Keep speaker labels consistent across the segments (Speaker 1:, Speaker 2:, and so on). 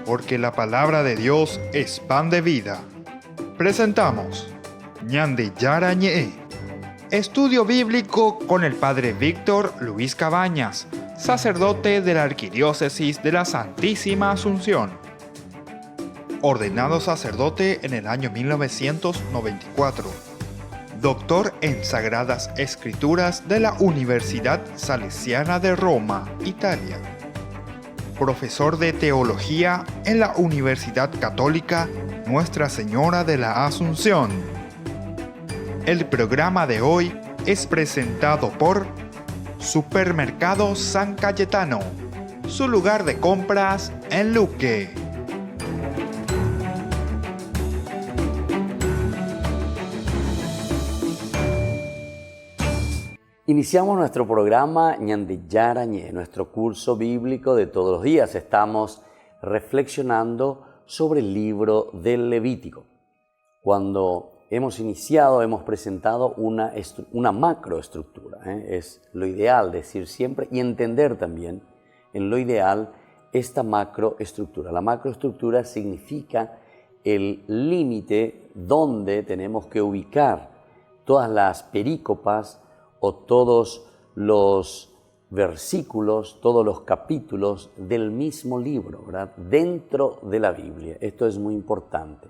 Speaker 1: Porque la palabra de Dios es pan de vida. Presentamos Ñande Yara Ñe, estudio bíblico con el Padre Víctor Luis Cabañas, sacerdote de la Arquidiócesis de la Santísima Asunción. Ordenado sacerdote en el año 1994. Doctor en Sagradas Escrituras de la Universidad Salesiana de Roma, Italia. Profesor de Teología en la Universidad Católica Nuestra Señora de la Asunción. El programa de hoy es presentado por Supermercado San Cayetano, su lugar de compras en Luque.
Speaker 2: Iniciamos nuestro programa Ñande Yara Ñe, nuestro curso bíblico de todos los días. Estamos reflexionando sobre el libro del Levítico. Cuando hemos iniciado, hemos presentado una macroestructura. Es lo ideal decir siempre y entender también en lo ideal esta macroestructura. La macroestructura significa el límite donde tenemos que ubicar todas las perícopas o todos los versículos, todos los capítulos del mismo libro, ¿verdad? Dentro de la Biblia. Esto es muy importante.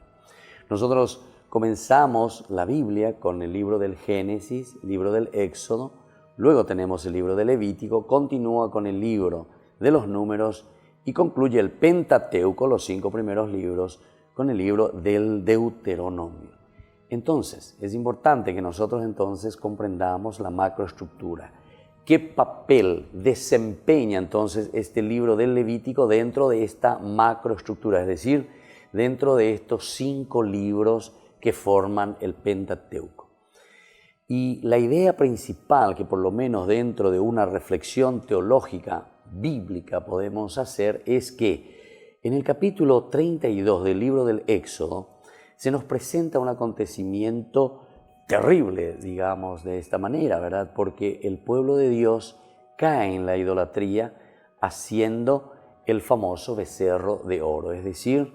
Speaker 2: Nosotros comenzamos la Biblia con el libro del Génesis, el libro del Éxodo, luego tenemos el libro del Levítico, continúa con el libro de los Números y concluye el Pentateuco, los 5 primeros libros, con el libro del Deuteronomio. Entonces, es importante que nosotros entonces comprendamos la macroestructura. ¿Qué papel desempeña entonces este libro del Levítico dentro de esta macroestructura? Es decir, dentro de estos 5 libros que forman el Pentateuco. Y la idea principal que por lo menos dentro de una reflexión teológica bíblica podemos hacer es que en el capítulo 32 del libro del Éxodo se nos presenta un acontecimiento terrible, digamos de esta manera, ¿verdad? Porque el pueblo de Dios cae en la idolatría haciendo el famoso becerro de oro. Es decir,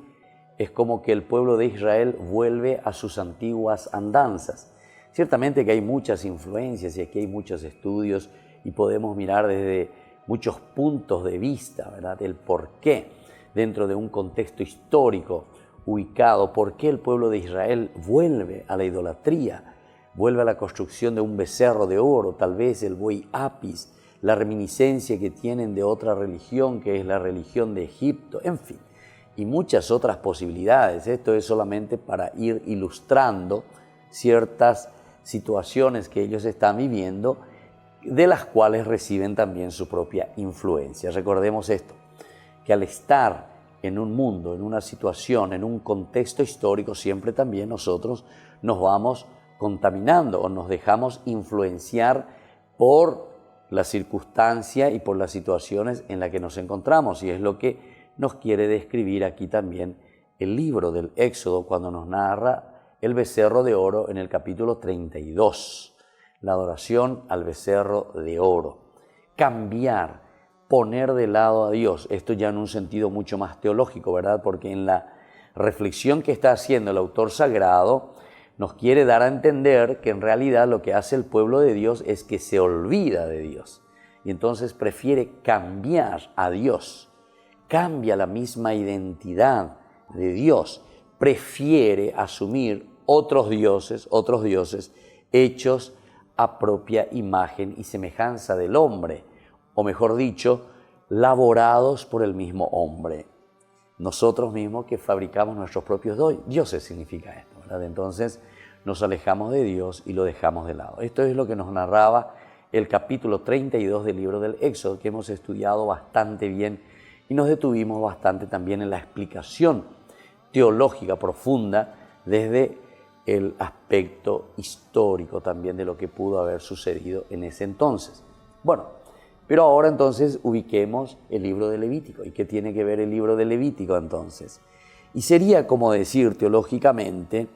Speaker 2: es como que el pueblo de Israel vuelve a sus antiguas andanzas. Ciertamente que hay muchas influencias y aquí hay muchos estudios y podemos mirar desde muchos puntos de vista, ¿verdad? El por qué dentro de un contexto histórico ubicado, por qué el pueblo de Israel vuelve a la idolatría, vuelve a la construcción de un becerro de oro, tal vez el buey Apis, la reminiscencia que tienen de otra religión que es la religión de Egipto, en fin, y muchas otras posibilidades. Esto es solamente para ir ilustrando ciertas situaciones que ellos están viviendo, de las cuales reciben también su propia influencia. Recordemos esto, que al estar en un mundo, en una situación, en un contexto histórico, siempre también nosotros nos vamos contaminando o nos dejamos influenciar por la circunstancia y por las situaciones en las que nos encontramos. Y es lo que nos quiere describir aquí también el libro del Éxodo cuando nos narra el becerro de oro en el capítulo 32, la adoración al becerro de oro. Cambiar, poner de lado a Dios, esto ya en un sentido mucho más teológico, ¿verdad? Porque en la reflexión que está haciendo el autor sagrado nos quiere dar a entender que en realidad lo que hace el pueblo de Dios es que se olvida de Dios y entonces prefiere cambiar a Dios, cambia la misma identidad de Dios, prefiere asumir otros dioses hechos a propia imagen y semejanza del hombre, o mejor dicho, laborados por el mismo hombre. Nosotros mismos que fabricamos nuestros propios dioses significa esto, ¿verdad? Entonces nos alejamos de Dios y lo dejamos de lado. Esto es lo que nos narraba el capítulo 32 del libro del Éxodo, que hemos estudiado bastante bien y nos detuvimos bastante también en la explicación teológica profunda desde el aspecto histórico también de lo que pudo haber sucedido en ese entonces. Bueno, pero ahora entonces ubiquemos el libro de Levítico. ¿Y qué tiene que ver el libro de Levítico entonces? Y sería como decir teológicamente,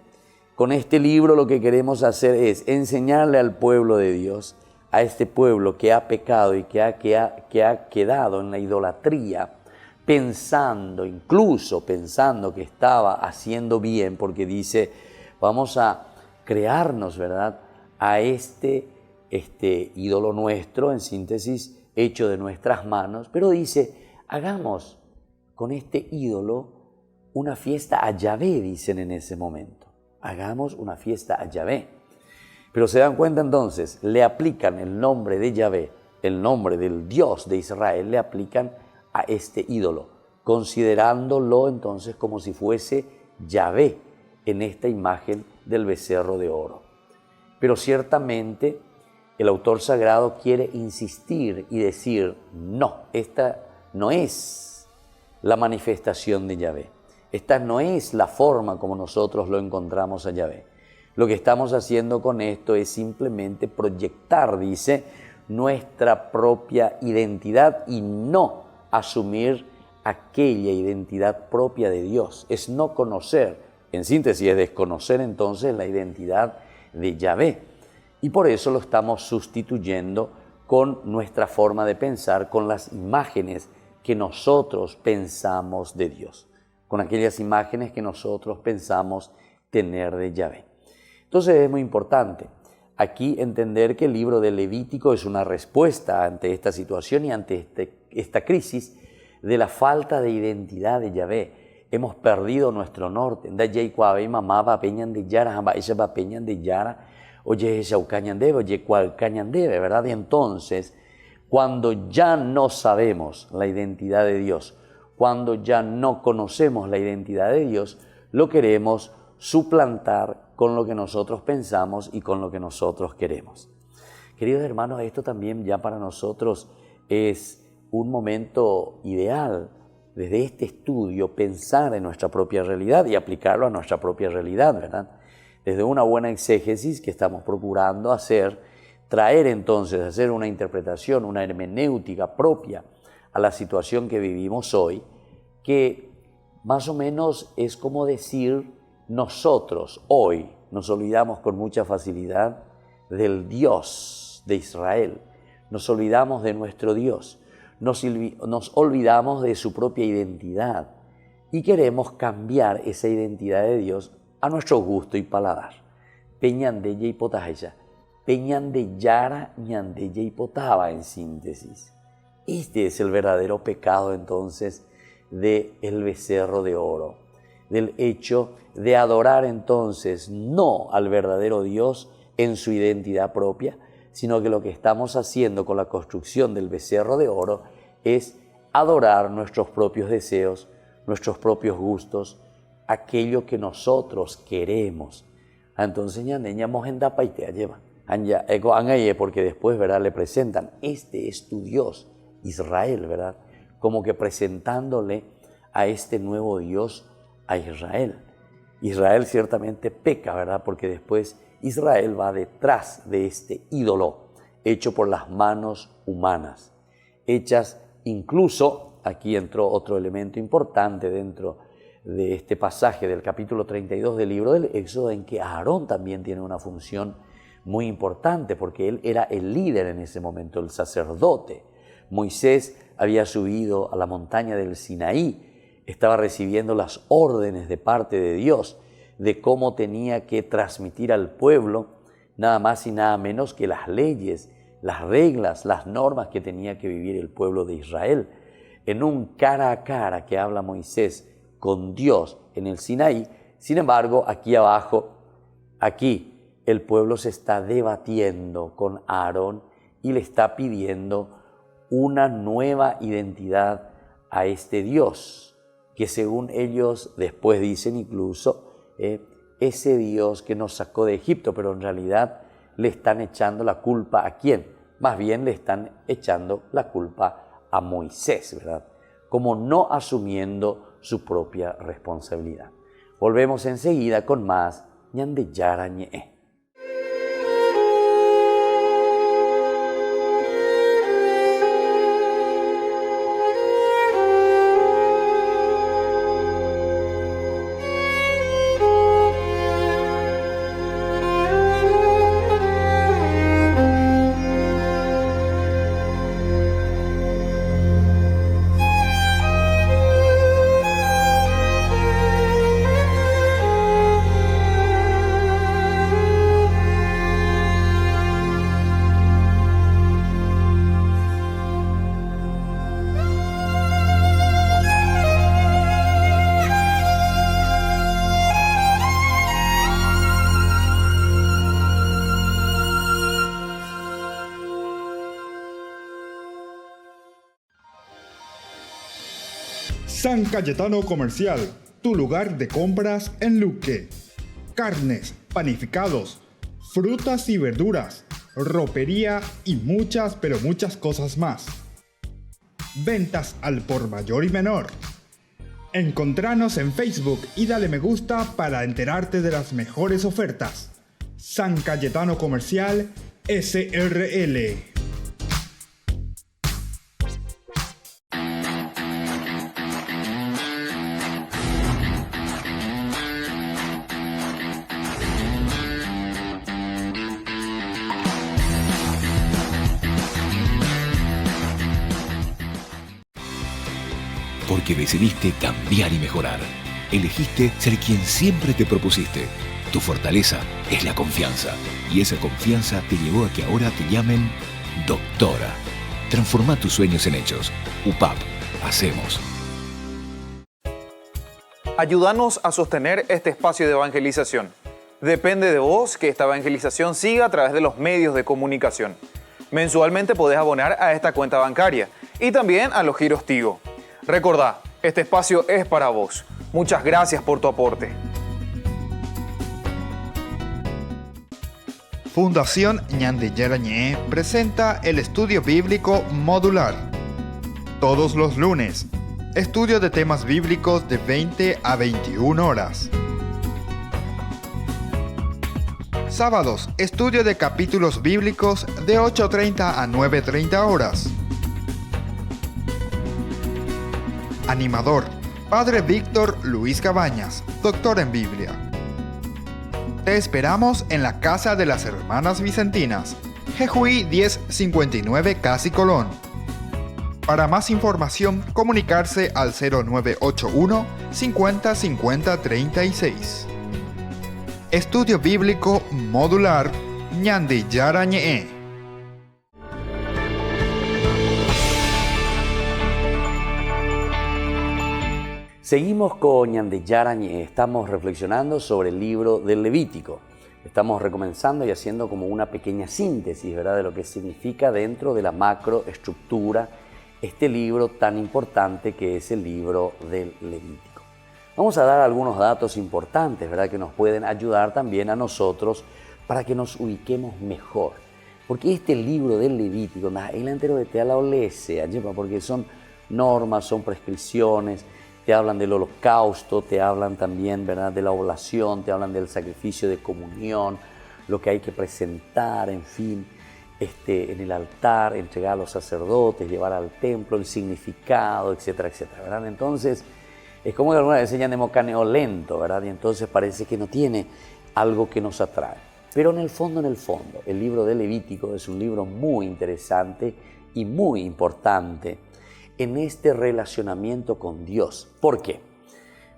Speaker 2: con este libro lo que queremos hacer es enseñarle al pueblo de Dios, a este pueblo que ha pecado y que ha quedado en la idolatría, incluso pensando que estaba haciendo bien, porque dice, vamos a crearnos, ¿verdad?, a este ídolo nuestro, en síntesis, hecho de nuestras manos, pero dice, hagamos con este ídolo una fiesta a Yahvé, dicen en ese momento. Hagamos una fiesta a Yahvé. Pero se dan cuenta entonces, le aplican el nombre de Yahvé, el nombre del Dios de Israel, le aplican a este ídolo, considerándolo entonces como si fuese Yahvé en esta imagen del becerro de oro. Pero ciertamente el autor sagrado quiere insistir y decir, no, esta no es la manifestación de Yahvé. Esta no es la forma como nosotros lo encontramos a Yahvé. Lo que estamos haciendo con esto es simplemente proyectar, dice, nuestra propia identidad y no asumir aquella identidad propia de Dios. Es no conocer, en síntesis es desconocer entonces la identidad de Yahvé. Y por eso lo estamos sustituyendo con nuestra forma de pensar, con las imágenes que nosotros pensamos de Dios, con aquellas imágenes que nosotros pensamos tener de Yahvé. Entonces es muy importante aquí entender que el libro de Levítico es una respuesta ante esta situación y ante esta crisis de la falta de identidad de Yahvé. Hemos perdido nuestro norte. ¿Verdad? Y entonces, cuando ya no sabemos la identidad de Dios, cuando ya no conocemos la identidad de Dios, lo queremos suplantar con lo que nosotros pensamos y con lo que nosotros queremos. Queridos hermanos, esto también ya para nosotros es un momento ideal desde este estudio, pensar en nuestra propia realidad y aplicarlo a nuestra propia realidad, ¿verdad? Desde una buena exégesis que estamos procurando hacer, traer entonces, hacer una interpretación, una hermenéutica propia a la situación que vivimos hoy, que más o menos es como decir, nosotros hoy nos olvidamos con mucha facilidad del Dios de Israel, nos olvidamos de nuestro Dios, nos olvidamos de su propia identidad y queremos cambiar esa identidad de Dios a nuestro gusto y paladar. Peñandella y potaya, peñandellara ñandella y potaba en síntesis. Este es el verdadero pecado entonces del becerro de oro, del hecho de adorar entonces no al verdadero Dios en su identidad propia, sino que lo que estamos haciendo con la construcción del becerro de oro es adorar nuestros propios deseos, nuestros propios gustos, aquello que nosotros queremos. Entonces, porque después, ¿verdad?, le presentan, este es tu Dios, Israel, ¿verdad?, como que presentándole a este nuevo Dios a Israel. Israel ciertamente peca, ¿verdad?, porque después Israel va detrás de este ídolo hecho por las manos humanas, hechas incluso, aquí entró otro elemento importante dentro de este pasaje del capítulo 32 del libro del Éxodo, en que Aarón también tiene una función muy importante, porque él era el líder en ese momento, el sacerdote. Moisés había subido a la montaña del Sinaí, estaba recibiendo las órdenes de parte de Dios de cómo tenía que transmitir al pueblo nada más y nada menos que las leyes, las reglas, las normas que tenía que vivir el pueblo de Israel. En un cara a cara que habla Moisés con Dios en el Sinaí, sin embargo, aquí abajo, aquí el pueblo se está debatiendo con Aarón y le está pidiendo una nueva identidad a este Dios, que según ellos después dicen incluso, ese Dios que nos sacó de Egipto, pero en realidad le están echando la culpa ¿a quién? Más bien le están echando la culpa a Moisés, ¿verdad?, como no asumiendo su propia responsabilidad. Volvemos enseguida con más ñandeyara ñe.
Speaker 1: San Cayetano Comercial, tu lugar de compras en Luque. Carnes, panificados, frutas y verduras, ropería y muchas, pero muchas cosas más. Ventas al por mayor y menor. Encontranos en Facebook y dale me gusta para enterarte de las mejores ofertas. San Cayetano Comercial SRL.
Speaker 3: Porque decidiste cambiar y mejorar. Elegiste ser quien siempre te propusiste. Tu fortaleza es la confianza. Y esa confianza te llevó a que ahora te llamen doctora. Transforma tus sueños en hechos. UPAP. Hacemos.
Speaker 4: Ayúdanos a sostener este espacio de evangelización. Depende de vos que esta evangelización siga a través de los medios de comunicación. Mensualmente podés abonar a esta cuenta bancaria y también a los giros Tigo. Recordá, este espacio es para vos. Muchas gracias por tu aporte.
Speaker 1: Fundación Ñandillera Ñe presenta el estudio bíblico modular. Todos los lunes, estudio de temas bíblicos de 20 a 21 horas. Sábados, estudio de capítulos bíblicos de 8:30 a 9:30 horas. Animador, Padre Víctor Luis Cabañas, doctor en Biblia. Te esperamos en la Casa de las Hermanas Vicentinas, Jejuí 1059 Casi Colón. Para más información, comunicarse al 0981 50 50 36. Estudio Bíblico Modular Ñandillara Ñe.
Speaker 2: Seguimos con Ñandillara Ñe. Estamos reflexionando sobre el libro del Levítico. Estamos recomenzando y haciendo como una pequeña síntesis, ¿verdad?, de lo que significa dentro de la macroestructura este libro tan importante que es el libro del Levítico. Vamos a dar algunos datos importantes, ¿verdad?, que nos pueden ayudar también a nosotros para que nos ubiquemos mejor. Porque este libro del Levítico, el entero de te la olese, porque son normas, son prescripciones, te hablan del holocausto, te hablan también, ¿verdad?, de la oblación, te hablan del sacrificio de comunión, lo que hay que presentar, en fin, en el altar, entregar a los sacerdotes, llevar al templo, el significado, etcétera, etcétera, ¿verdad? Entonces, es como que alguna vez enseñan de mocaneo lento, ¿verdad? Y entonces parece que no tiene algo que nos atrae. Pero en el fondo, el libro de Levítico es un libro muy interesante y muy importante en este relacionamiento con Dios. ¿Por qué?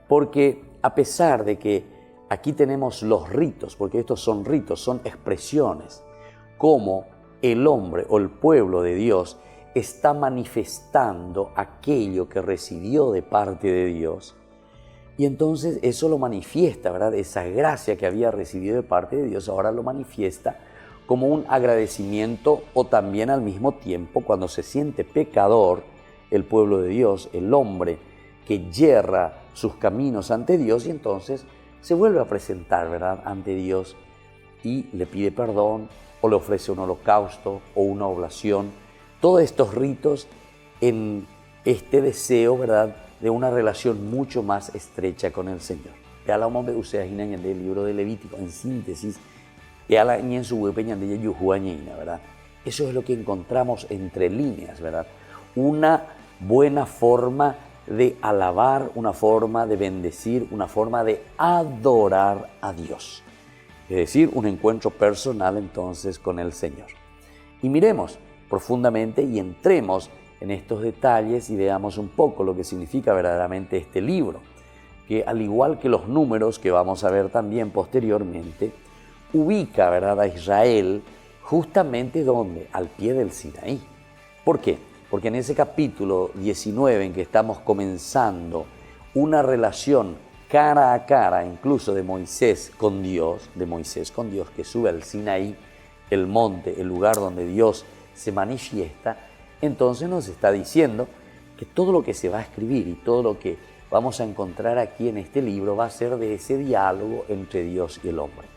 Speaker 2: Porque a pesar de que aquí tenemos los ritos, porque estos son ritos, son expresiones, como el hombre o el pueblo de Dios está manifestando aquello que recibió de parte de Dios, y entonces eso lo manifiesta, ¿verdad? Esa gracia que había recibido de parte de Dios ahora lo manifiesta como un agradecimiento, o también al mismo tiempo, cuando se siente pecador, el pueblo de Dios, el hombre que yerra sus caminos ante Dios, y entonces se vuelve a presentar, ¿verdad?, ante Dios y le pide perdón, o le ofrece un holocausto o una oblación. Todos estos ritos en este deseo, ¿verdad?, de una relación mucho más estrecha con el Señor. Hablamos de ustedes del libro de Levítico, en síntesis, en su ¿verdad? Eso es lo que encontramos entre líneas, ¿verdad? Una buena forma de alabar, una forma de bendecir, una forma de adorar a Dios. Es decir, un encuentro personal entonces con el Señor. Y miremos profundamente y entremos en estos detalles y veamos un poco lo que significa verdaderamente este libro, que al igual que los números que vamos a ver también posteriormente, ubica, ¿verdad?, a Israel justamente donde, al pie del Sinaí. ¿Por qué? Porque en ese capítulo 19 en que estamos comenzando una relación cara a cara, incluso de Moisés con Dios, que sube al Sinaí, el monte, el lugar donde Dios se manifiesta, entonces nos está diciendo que todo lo que se va a escribir y todo lo que vamos a encontrar aquí en este libro va a ser de ese diálogo entre Dios y el hombre.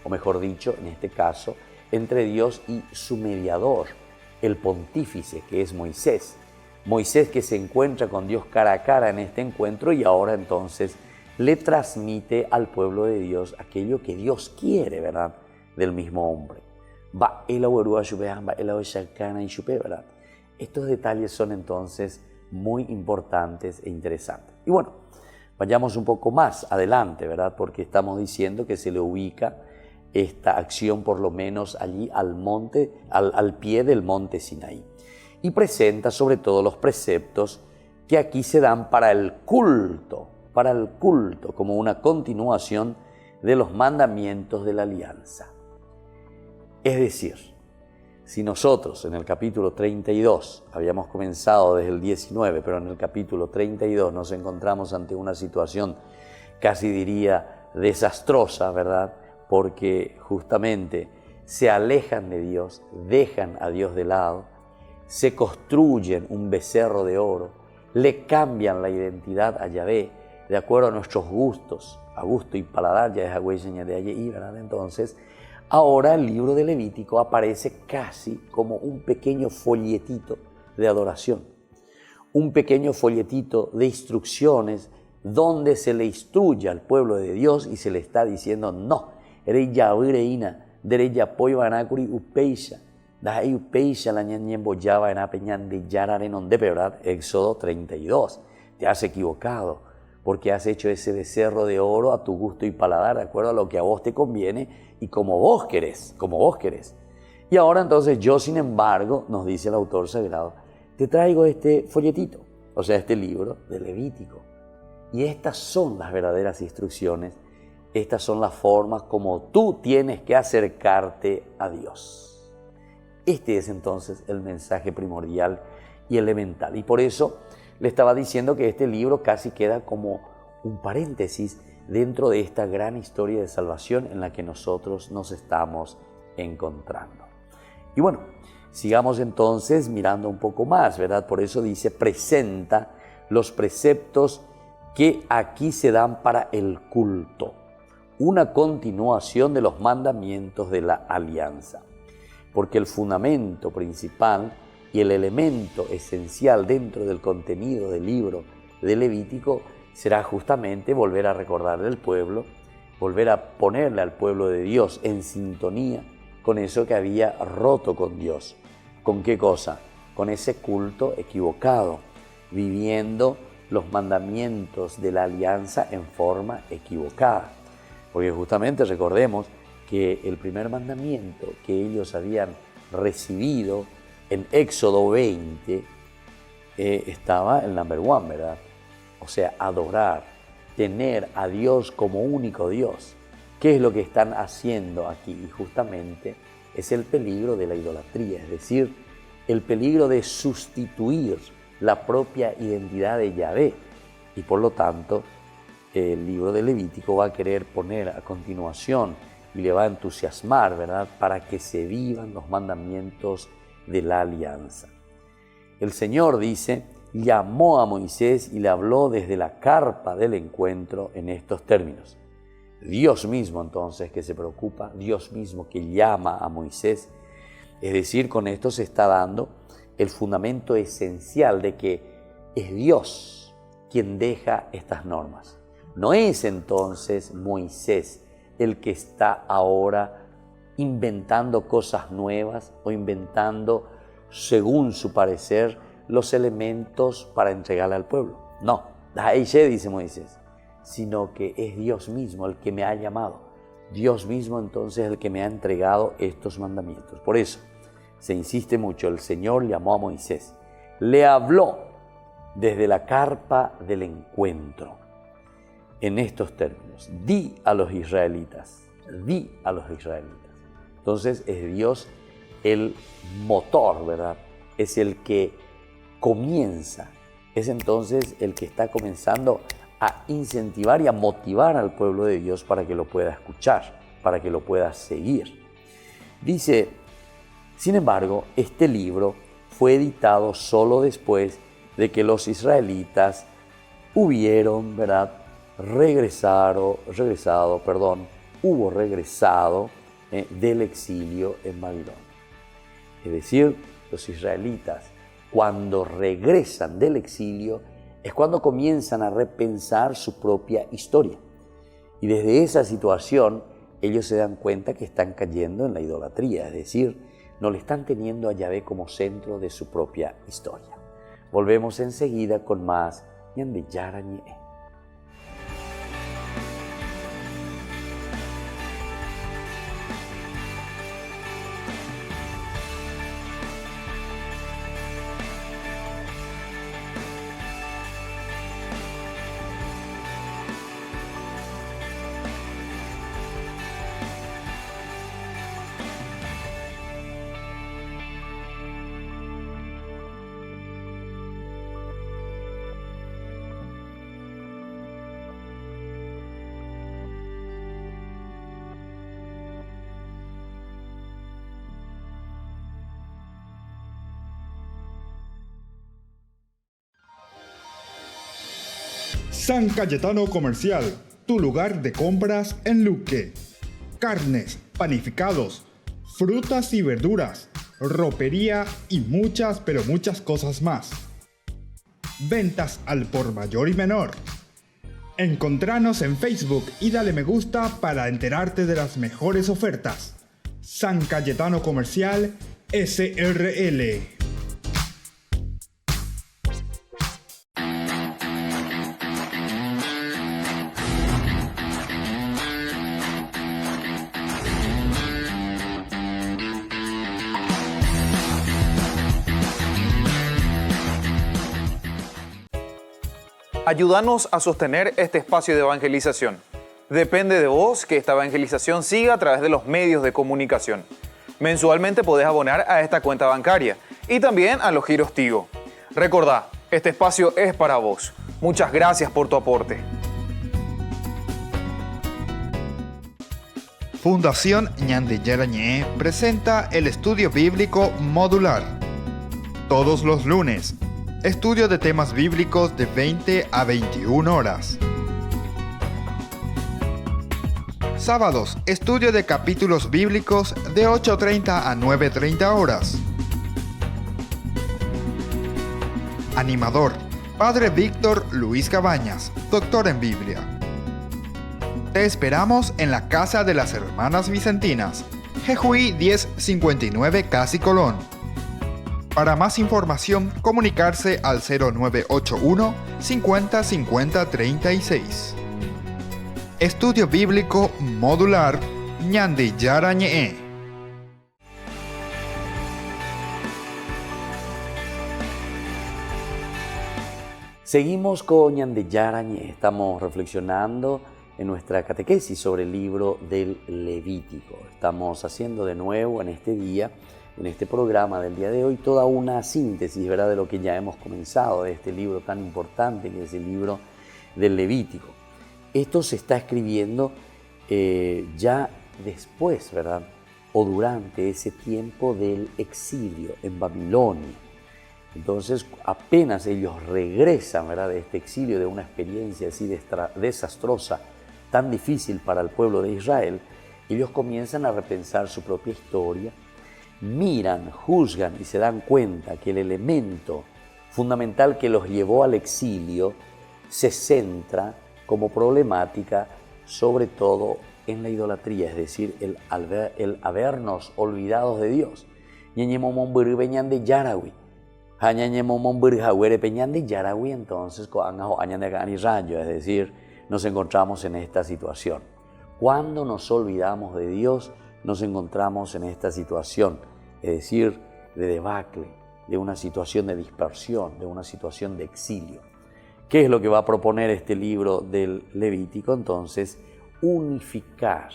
Speaker 2: O mejor dicho, en este caso, entre Dios y su mediador, el pontífice, que es Moisés. Moisés que se encuentra con Dios cara a cara en este encuentro y ahora entonces le transmite al pueblo de Dios aquello que Dios quiere, ¿verdad? Del mismo hombre. ¿Verdad? Estos detalles son entonces muy importantes e interesantes. Y bueno, vayamos un poco más adelante, ¿verdad? Porque estamos diciendo que se le ubica esta acción por lo menos allí al pie del monte Sinaí. Y presenta sobre todo los preceptos que aquí se dan para el culto, como una continuación de los mandamientos de la alianza. Es decir, si nosotros en el capítulo 32, habíamos comenzado desde el 19, pero en el capítulo 32 nos encontramos ante una situación casi diría desastrosa, ¿verdad? Porque justamente se alejan de Dios, dejan a Dios de lado, se construyen un becerro de oro, le cambian la identidad a Yahvé de acuerdo a nuestros gustos, a gusto y paladar, ya es agüeña de allí, ¿verdad? Entonces, ahora el libro de Levítico aparece casi como un pequeño folletito de adoración, un pequeño folletito de instrucciones donde se le instruye al pueblo de Dios y se le está diciendo no, eres Yahvé, derecha pollo anacuri upeisha, da upeisha la ñan boyaba en apeñan de yararen de verdad, Éxodo 32. Te has equivocado porque has hecho ese becerro de oro a tu gusto y paladar, de acuerdo a lo que a vos te conviene y como vos querés. Y ahora entonces yo, sin embargo, nos dice el autor sagrado, te traigo este folletito, o sea, este libro de Levítico. Y estas son las verdaderas instrucciones, estas son las formas como tú tienes que acercarte a Dios. Este es entonces el mensaje primordial y elemental. Y por eso le estaba diciendo que este libro casi queda como un paréntesis dentro de esta gran historia de salvación en la que nosotros nos estamos encontrando. Y bueno, sigamos entonces mirando un poco más, ¿verdad? Por eso dice, presenta los preceptos que aquí se dan para el culto, una continuación de los mandamientos de la alianza, porque el fundamento principal y el elemento esencial dentro del contenido del libro de Levítico será justamente volver a recordarle al pueblo, volver a ponerle al pueblo de Dios en sintonía con eso que había roto con Dios. ¿Con qué cosa? Con ese culto equivocado, viviendo los mandamientos de la alianza en forma equivocada. Porque justamente recordemos que el primer mandamiento que ellos habían recibido en Éxodo 20 estaba el number one, ¿verdad? O sea, adorar, tener a Dios como único Dios. ¿Qué es lo que están haciendo aquí? Y justamente es el peligro de la idolatría, es decir, el peligro de sustituir la propia identidad de Yahvé. Y por lo tanto, el libro de Levítico va a querer poner a continuación y le va a entusiasmar, ¿verdad?, para que se vivan los mandamientos de la alianza. El Señor dice, llamó a Moisés y le habló desde la carpa del encuentro en estos términos. Dios mismo entonces que se preocupa, Dios mismo que llama a Moisés, es decir, con esto se está dando el fundamento esencial de que es Dios quien deja estas normas. No es entonces Moisés el que está ahora inventando cosas nuevas o inventando, según su parecer, los elementos para entregarle al pueblo. No, dice Moisés, sino que es Dios mismo el que me ha llamado. Dios mismo entonces el que me ha entregado estos mandamientos. Por eso se insiste mucho, el Señor llamó a Moisés, le habló desde la carpa del encuentro. En estos términos, di a los israelitas. Entonces es Dios el motor, ¿verdad? Es el que comienza, es entonces el que está comenzando a incentivar y a motivar al pueblo de Dios para que lo pueda escuchar, para que lo pueda seguir. Dice, sin embargo, este libro fue editado solo después de que los israelitas hubieron, ¿verdad?, regresado del exilio en Babilonia. Es decir, los israelitas, cuando regresan del exilio, es cuando comienzan a repensar su propia historia. Y desde esa situación, ellos se dan cuenta que están cayendo en la idolatría, es decir, no le están teniendo a Yahvé como centro de su propia historia. Volvemos enseguida con más Ñande Yara Ñe.
Speaker 1: San Cayetano Comercial, tu lugar de compras en Luque. Carnes, panificados, frutas y verduras, ropería y muchas, pero muchas cosas más. Ventas al por mayor y menor. Encontranos en Facebook y dale me gusta para enterarte de las mejores ofertas. San Cayetano Comercial, SRL.
Speaker 4: Ayúdanos a sostener este espacio de evangelización. Depende de vos que esta evangelización siga a través de los medios de comunicación. Mensualmente podés abonar a esta cuenta bancaria y también a los giros Tigo. Recordá, este espacio es para vos. Muchas gracias por tu aporte.
Speaker 1: Fundación Ñande Yara Ñe presenta el estudio bíblico modular. Todos los lunes, estudio de temas bíblicos de 20 a 21 horas. Sábados, estudio de capítulos bíblicos de 8:30 a 9:30 horas. Animador, Padre Víctor Luis Cabañas, doctor en Biblia. Te esperamos en la Casa de las Hermanas Vicentinas, Jejuí 1059 Casi Colón. Para más información, comunicarse al 0981 50 50 36. Estudio Bíblico Modular Ñande Yara Ñe.
Speaker 2: Seguimos con Ñande Yara Ñe. Estamos reflexionando en nuestra catequesis sobre el libro del Levítico. Estamos haciendo de nuevo en este día, en este programa del día de hoy, toda una síntesis, ¿verdad?, de lo que ya hemos comenzado de este libro tan importante que es el libro del Levítico. Esto se está escribiendo ya después, ¿verdad?, o durante ese tiempo del exilio en Babilonia. Entonces, apenas ellos regresan, ¿verdad?, de este exilio, de una experiencia así desastrosa, tan difícil para el pueblo de Israel, ellos comienzan a repensar su propia historia, miran, juzgan y se dan cuenta que el elemento fundamental que los llevó al exilio se centra como problemática sobre todo en la idolatría, es decir, el habernos olvidados de Dios. Entonces, es decir, nos encontramos en esta situación. Cuando nos olvidamos de Dios, nos encontramos en esta situación, es decir, de debacle, de una situación de dispersión, de una situación de exilio. ¿Qué es lo que va a proponer este libro del Levítico? Entonces, unificar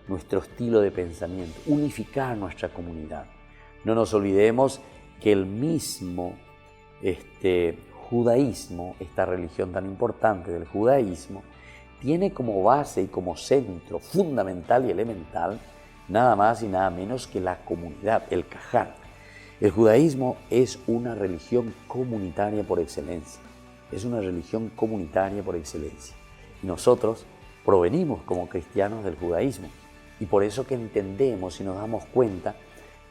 Speaker 2: nuestro estilo de pensamiento, unificar nuestra comunidad. No nos olvidemos que el mismo judaísmo, esta religión tan importante del judaísmo, tiene como base y como centro fundamental y elemental nada más y nada menos que la comunidad, el Caján. El judaísmo es una religión comunitaria por excelencia. Es una religión comunitaria por excelencia. Y nosotros provenimos como cristianos del judaísmo. Y por eso que entendemos y nos damos cuenta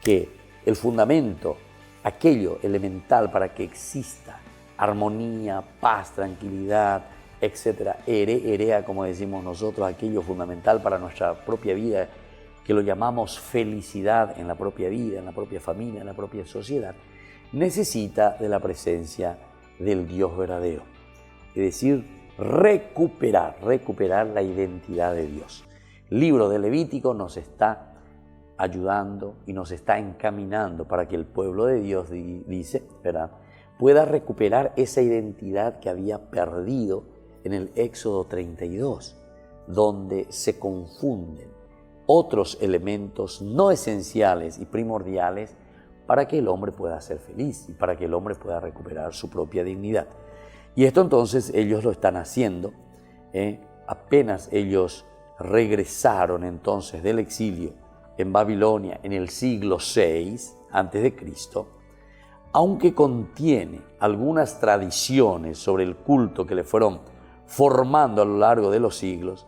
Speaker 2: que el fundamento, aquello elemental para que exista armonía, paz, tranquilidad, etcétera, erea, como decimos nosotros, aquello fundamental para nuestra propia vida, que lo llamamos felicidad en la propia vida, en la propia familia, en la propia sociedad, necesita de la presencia del Dios verdadero. Es decir, recuperar la identidad de Dios. El libro de Levítico nos está ayudando y nos está encaminando para que el pueblo de Dios, dice, ¿verdad?, pueda recuperar esa identidad que había perdido en el Éxodo 32, donde se confunden otros elementos no esenciales y primordiales para que el hombre pueda ser feliz y para que el hombre pueda recuperar su propia dignidad. Y esto entonces ellos lo están haciendo. Apenas ellos regresaron entonces del exilio en Babilonia en el siglo VI a.C., aunque contiene algunas tradiciones sobre el culto que le fueron formando a lo largo de los siglos,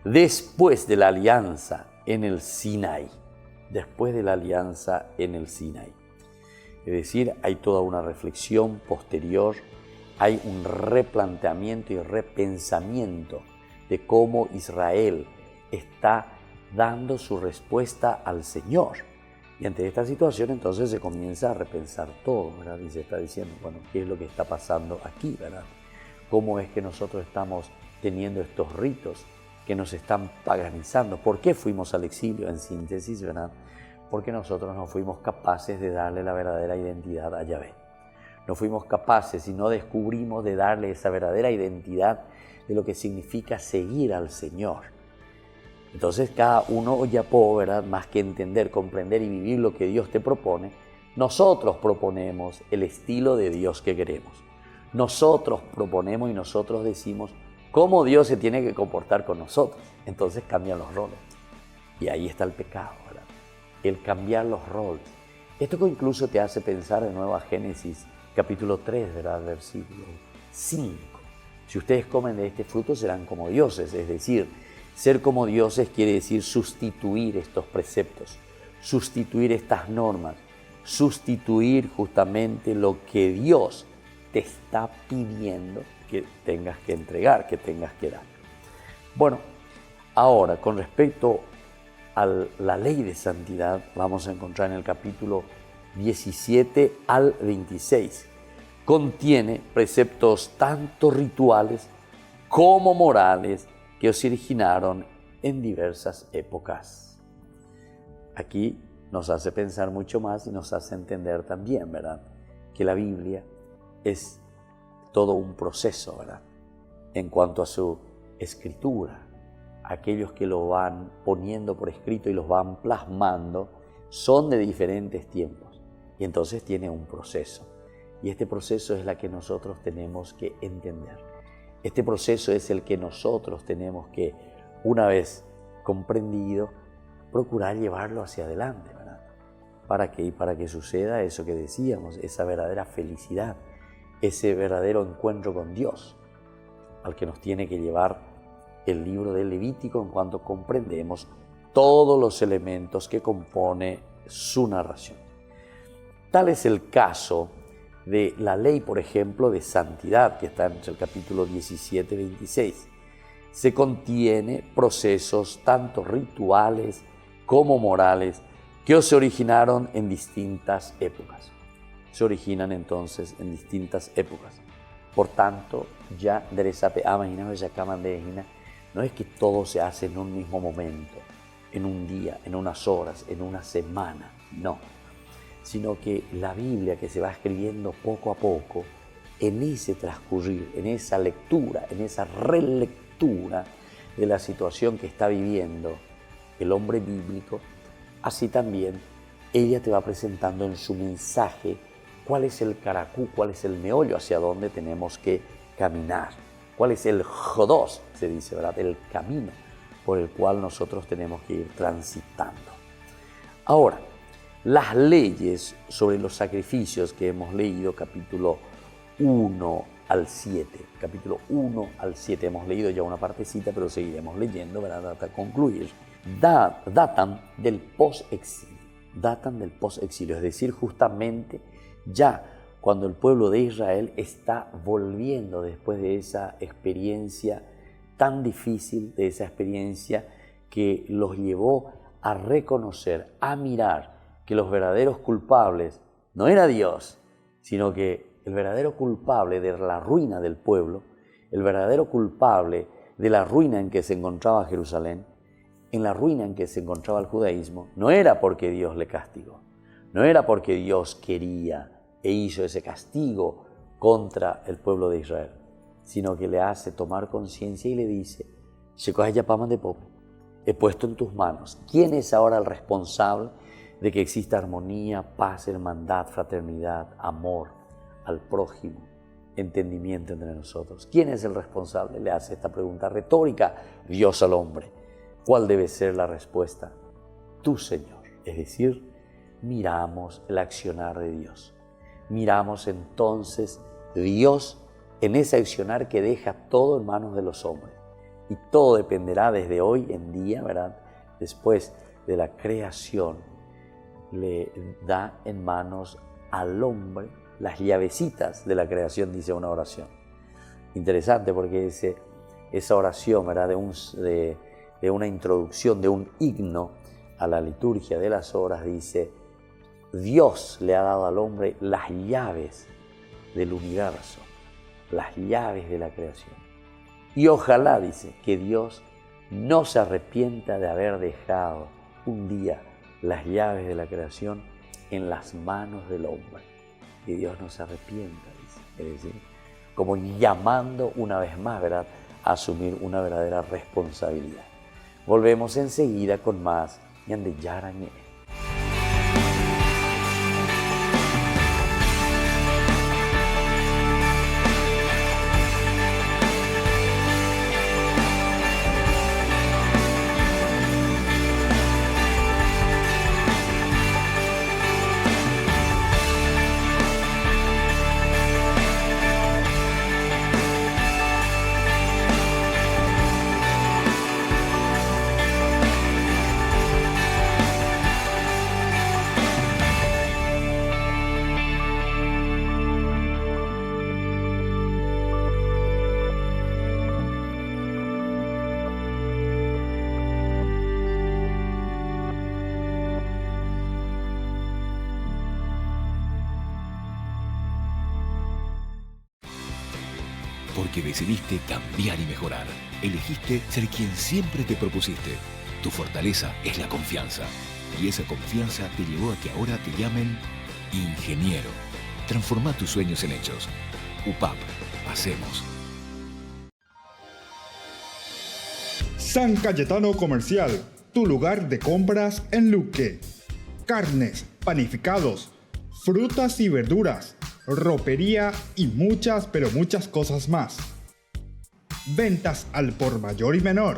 Speaker 2: después de la alianza en el Sinaí. Es decir, hay toda una reflexión posterior, hay un replanteamiento y repensamiento de cómo Israel está dando su respuesta al Señor. Y ante esta situación entonces se comienza a repensar todo, ¿verdad? Y se está diciendo, bueno, ¿qué es lo que está pasando aquí, verdad? ¿Cómo es que nosotros estamos teniendo estos ritos que nos están paganizando? ¿Por qué fuimos al exilio? En síntesis, ¿verdad? Porque nosotros no fuimos capaces de darle la verdadera identidad a Yahvé. No fuimos capaces y no descubrimos de darle esa verdadera identidad de lo que significa seguir al Señor. Entonces cada uno ya puede, ¿verdad?, más que entender, comprender y vivir lo que Dios te propone, nosotros proponemos el estilo de Dios que queremos. Nosotros proponemos y nosotros decimos cómo Dios se tiene que comportar con nosotros. Entonces cambian los roles. Y ahí está el pecado, ¿verdad? El cambiar los roles. Esto que incluso te hace pensar de nuevo a Génesis capítulo 3, ¿verdad?, versículo 5. Si ustedes comen de este fruto serán como dioses, es decir, ser como dioses quiere decir sustituir estos preceptos, sustituir estas normas, sustituir justamente lo que Dios te está pidiendo que tengas que entregar, que tengas que dar. Bueno, ahora con respecto a la ley de santidad, vamos a encontrar en el capítulo 17 al 26. Contiene preceptos tanto rituales como morales que se originaron en diversas épocas. Aquí nos hace pensar mucho más y nos hace entender también, ¿verdad?, que la Biblia es todo un proceso, ¿verdad?, en cuanto a su escritura. Aquellos que lo van poniendo por escrito y los van plasmando son de diferentes tiempos y entonces tiene un proceso. Y este proceso es la que nosotros tenemos que entender. Este proceso es el que nosotros tenemos que, una vez comprendido, procurar llevarlo hacia adelante, ¿verdad? ¿Para qué? Para que suceda eso que decíamos, esa verdadera felicidad, ese verdadero encuentro con Dios, al que nos tiene que llevar el libro del Levítico en cuanto comprendemos todos los elementos que compone su narración. Tal es el caso de la ley, por ejemplo, de santidad, que está en el capítulo 17-26. Se contiene procesos tanto rituales como morales que se originaron en distintas épocas. Se originan entonces en distintas épocas. Por tanto, ya no es que todo se hace en un mismo momento, en un día, en unas horas, en una semana, no. Sino que la Biblia que se va escribiendo poco a poco, en ese transcurrir, en esa lectura, en esa relectura de la situación que está viviendo el hombre bíblico, así también ella te va presentando en su mensaje cuál es el caracú, cuál es el meollo, hacia dónde tenemos que caminar, cuál es el jodos, se dice, ¿verdad?, el camino por el cual nosotros tenemos que ir transitando. Ahora, Las leyes sobre los sacrificios que hemos leído, capítulo 1 al 7. Capítulo 1 al 7. Hemos leído ya una partecita, pero seguiremos leyendo, ¿verdad?, hasta concluir. Datan del post-exilio. Datan del post-exilio, es decir, justamente ya cuando el pueblo de Israel está volviendo después de esa experiencia tan difícil, de esa experiencia que los llevó a reconocer, a mirar que los verdaderos culpables no era Dios, sino que el verdadero culpable de la ruina del pueblo, el verdadero culpable de la ruina en que se encontraba Jerusalén, en la ruina en que se encontraba el judaísmo, no era porque Dios le castigó, no era porque Dios quería e hizo ese castigo contra el pueblo de Israel, sino que le hace tomar conciencia y le dice: he puesto en tus manos. ¿Quién es ahora el responsable de que exista armonía, paz, hermandad, fraternidad, amor al prójimo, entendimiento entre nosotros? ¿Quién es el responsable? Le hace esta pregunta retórica Dios al hombre. ¿Cuál debe ser la respuesta? Tú, Señor. Es decir, miramos el accionar de Dios. Miramos entonces Dios en ese accionar que deja todo en manos de los hombres. Y todo dependerá desde hoy en día, ¿verdad? Después de la creación, le da en manos al hombre las llavecitas de la creación, dice una oración. Interesante porque esa oración, ¿verdad?, de una introducción, de un himno a la liturgia de las horas, dice: Dios le ha dado al hombre las llaves del universo, las llaves de la creación. Y ojalá, dice, que Dios no se arrepienta de haber dejado un día las llaves de la creación en las manos del hombre. Que Dios no se arrepienta, dice. Es decir, como llamando una vez más, ¿verdad?, a asumir una verdadera responsabilidad. Volvemos enseguida con más Ñande Yara Ñe.
Speaker 3: Porque decidiste cambiar y mejorar. Elegiste ser quien siempre te propusiste. Tu fortaleza es la confianza. Y esa confianza te llevó a que ahora te llamen ingeniero. Transforma tus sueños en hechos. UPAP. Hacemos.
Speaker 1: San Cayetano Comercial, tu lugar de compras en Luque. Carnes, panificados, frutas y verduras, ropería y muchas, pero muchas cosas más. Ventas al por mayor y menor.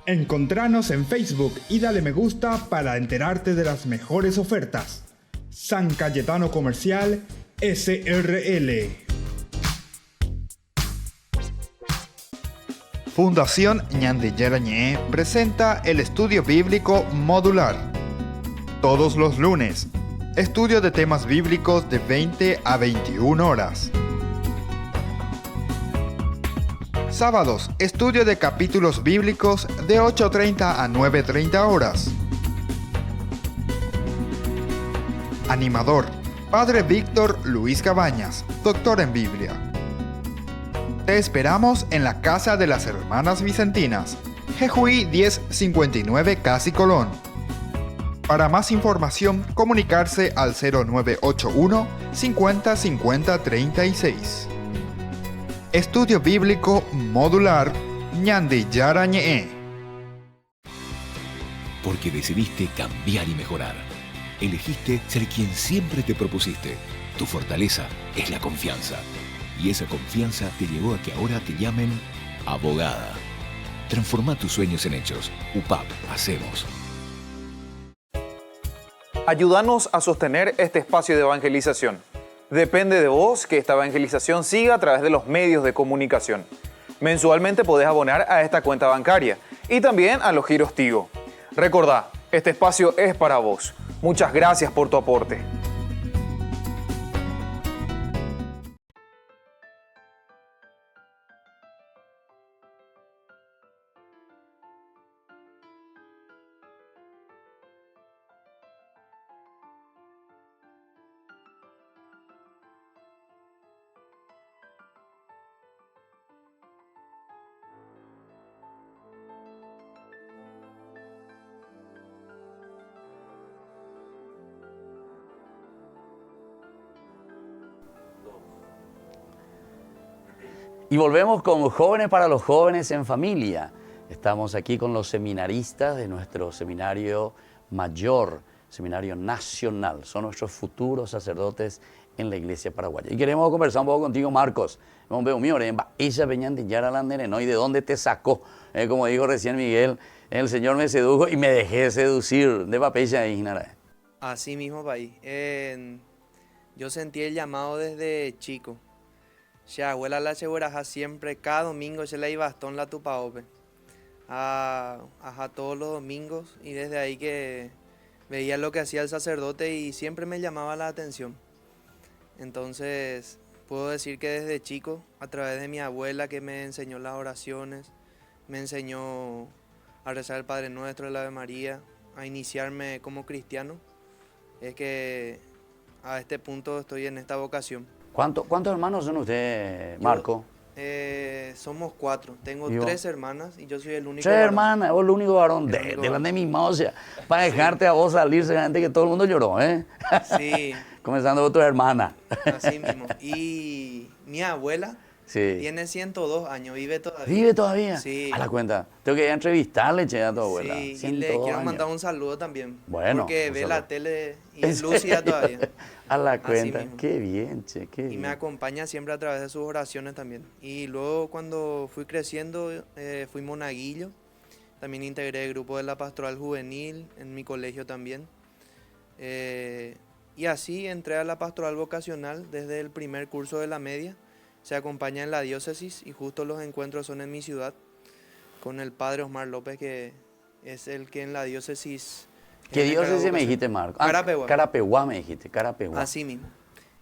Speaker 1: Encontranos en Facebook y dale me gusta para enterarte de las mejores ofertas. San Cayetano Comercial SRL. Fundación Ñande Yara Ñe presenta el estudio bíblico modular. Todos los lunes, estudio de temas bíblicos de 20 a 21 horas. Sábados, estudio de capítulos bíblicos de 8:30 a 9:30 horas. Animador, Padre Víctor Luis Cabañas, doctor en Biblia. Te esperamos en la Casa de las Hermanas Vicentinas, Jejuí 1059 Casi Colón. Para más información, comunicarse al 0981 50 50 36. Estudio Bíblico Modular Ñande Yara Ñe.
Speaker 3: Porque decidiste cambiar y mejorar. Elegiste ser quien siempre te propusiste. Tu fortaleza es la confianza. Y esa confianza te llevó a que ahora te llamen abogada. Transforma tus sueños en hechos. UPAP. Hacemos.
Speaker 4: Ayúdanos a sostener este espacio de evangelización. Depende de vos que esta evangelización siga a través de los medios de comunicación. Mensualmente podés abonar a esta cuenta bancaria y también a los giros Tigo. Recordá, este espacio es para vos. Muchas gracias por tu aporte.
Speaker 2: Y volvemos con Jóvenes para los Jóvenes en Familia. Estamos aquí con los seminaristas de nuestro seminario mayor, seminario nacional. Son nuestros futuros sacerdotes en la iglesia paraguaya. Y queremos conversar un poco contigo, Marcos. Ella venía a la ¿no? ¿Y de dónde te sacó? Como dijo recién Miguel, el Señor me sedujo y me dejé seducir. De papel ya ignara.
Speaker 5: Así mismo, país. Yo sentí el llamado desde chico. Ya, abuela la seguraja siempre, cada domingo se le iba bastón la tupaope. Ajá, todos los domingos, y desde ahí que veía lo que hacía el sacerdote y siempre me llamaba la atención. Entonces, puedo decir que desde chico, a través de mi abuela que me enseñó las oraciones, me enseñó a rezar el Padre Nuestro, el Ave María, a iniciarme como cristiano, es que a este punto estoy en esta vocación.
Speaker 2: ¿Cuántos hermanos son ustedes, Marco?
Speaker 5: Somos 4. Tengo 3 hermanas y yo soy el único
Speaker 2: 3 hermanas, vos el único varón.
Speaker 5: El único
Speaker 2: Delante de mi mamá, o sea, para dejarte a vos salir, seguramente que todo el mundo lloró, ¿eh?
Speaker 5: Sí.
Speaker 2: Comenzando por tu hermana.
Speaker 5: Así mismo. Y mi abuela tiene 102 años, vive todavía.
Speaker 2: ¿Vive todavía?
Speaker 5: Sí.
Speaker 2: A la cuenta. Tengo que ir a entrevistarle, che, a tu abuela.
Speaker 5: Sí, y le quiero mandar un saludo también.
Speaker 2: Bueno.
Speaker 5: Porque ve la tele y es lúcida todavía.
Speaker 2: A la cuenta.
Speaker 5: Mismo.
Speaker 2: Qué bien, che, qué bien.
Speaker 5: Y me acompaña siempre a través de sus oraciones también. Y luego cuando fui creciendo, fui monaguillo. También integré el grupo de la pastoral juvenil en mi colegio también. Y así entré a la pastoral vocacional desde el primer curso de la media. Se acompaña en la diócesis y justo los encuentros son en mi ciudad con el padre Osmar López, que es el que en la diócesis...
Speaker 2: ¿Qué diócesis me dijiste, Marco?
Speaker 5: Carapeguá.
Speaker 2: Carapeguá me dijiste, Carapeguá.
Speaker 5: Así mismo.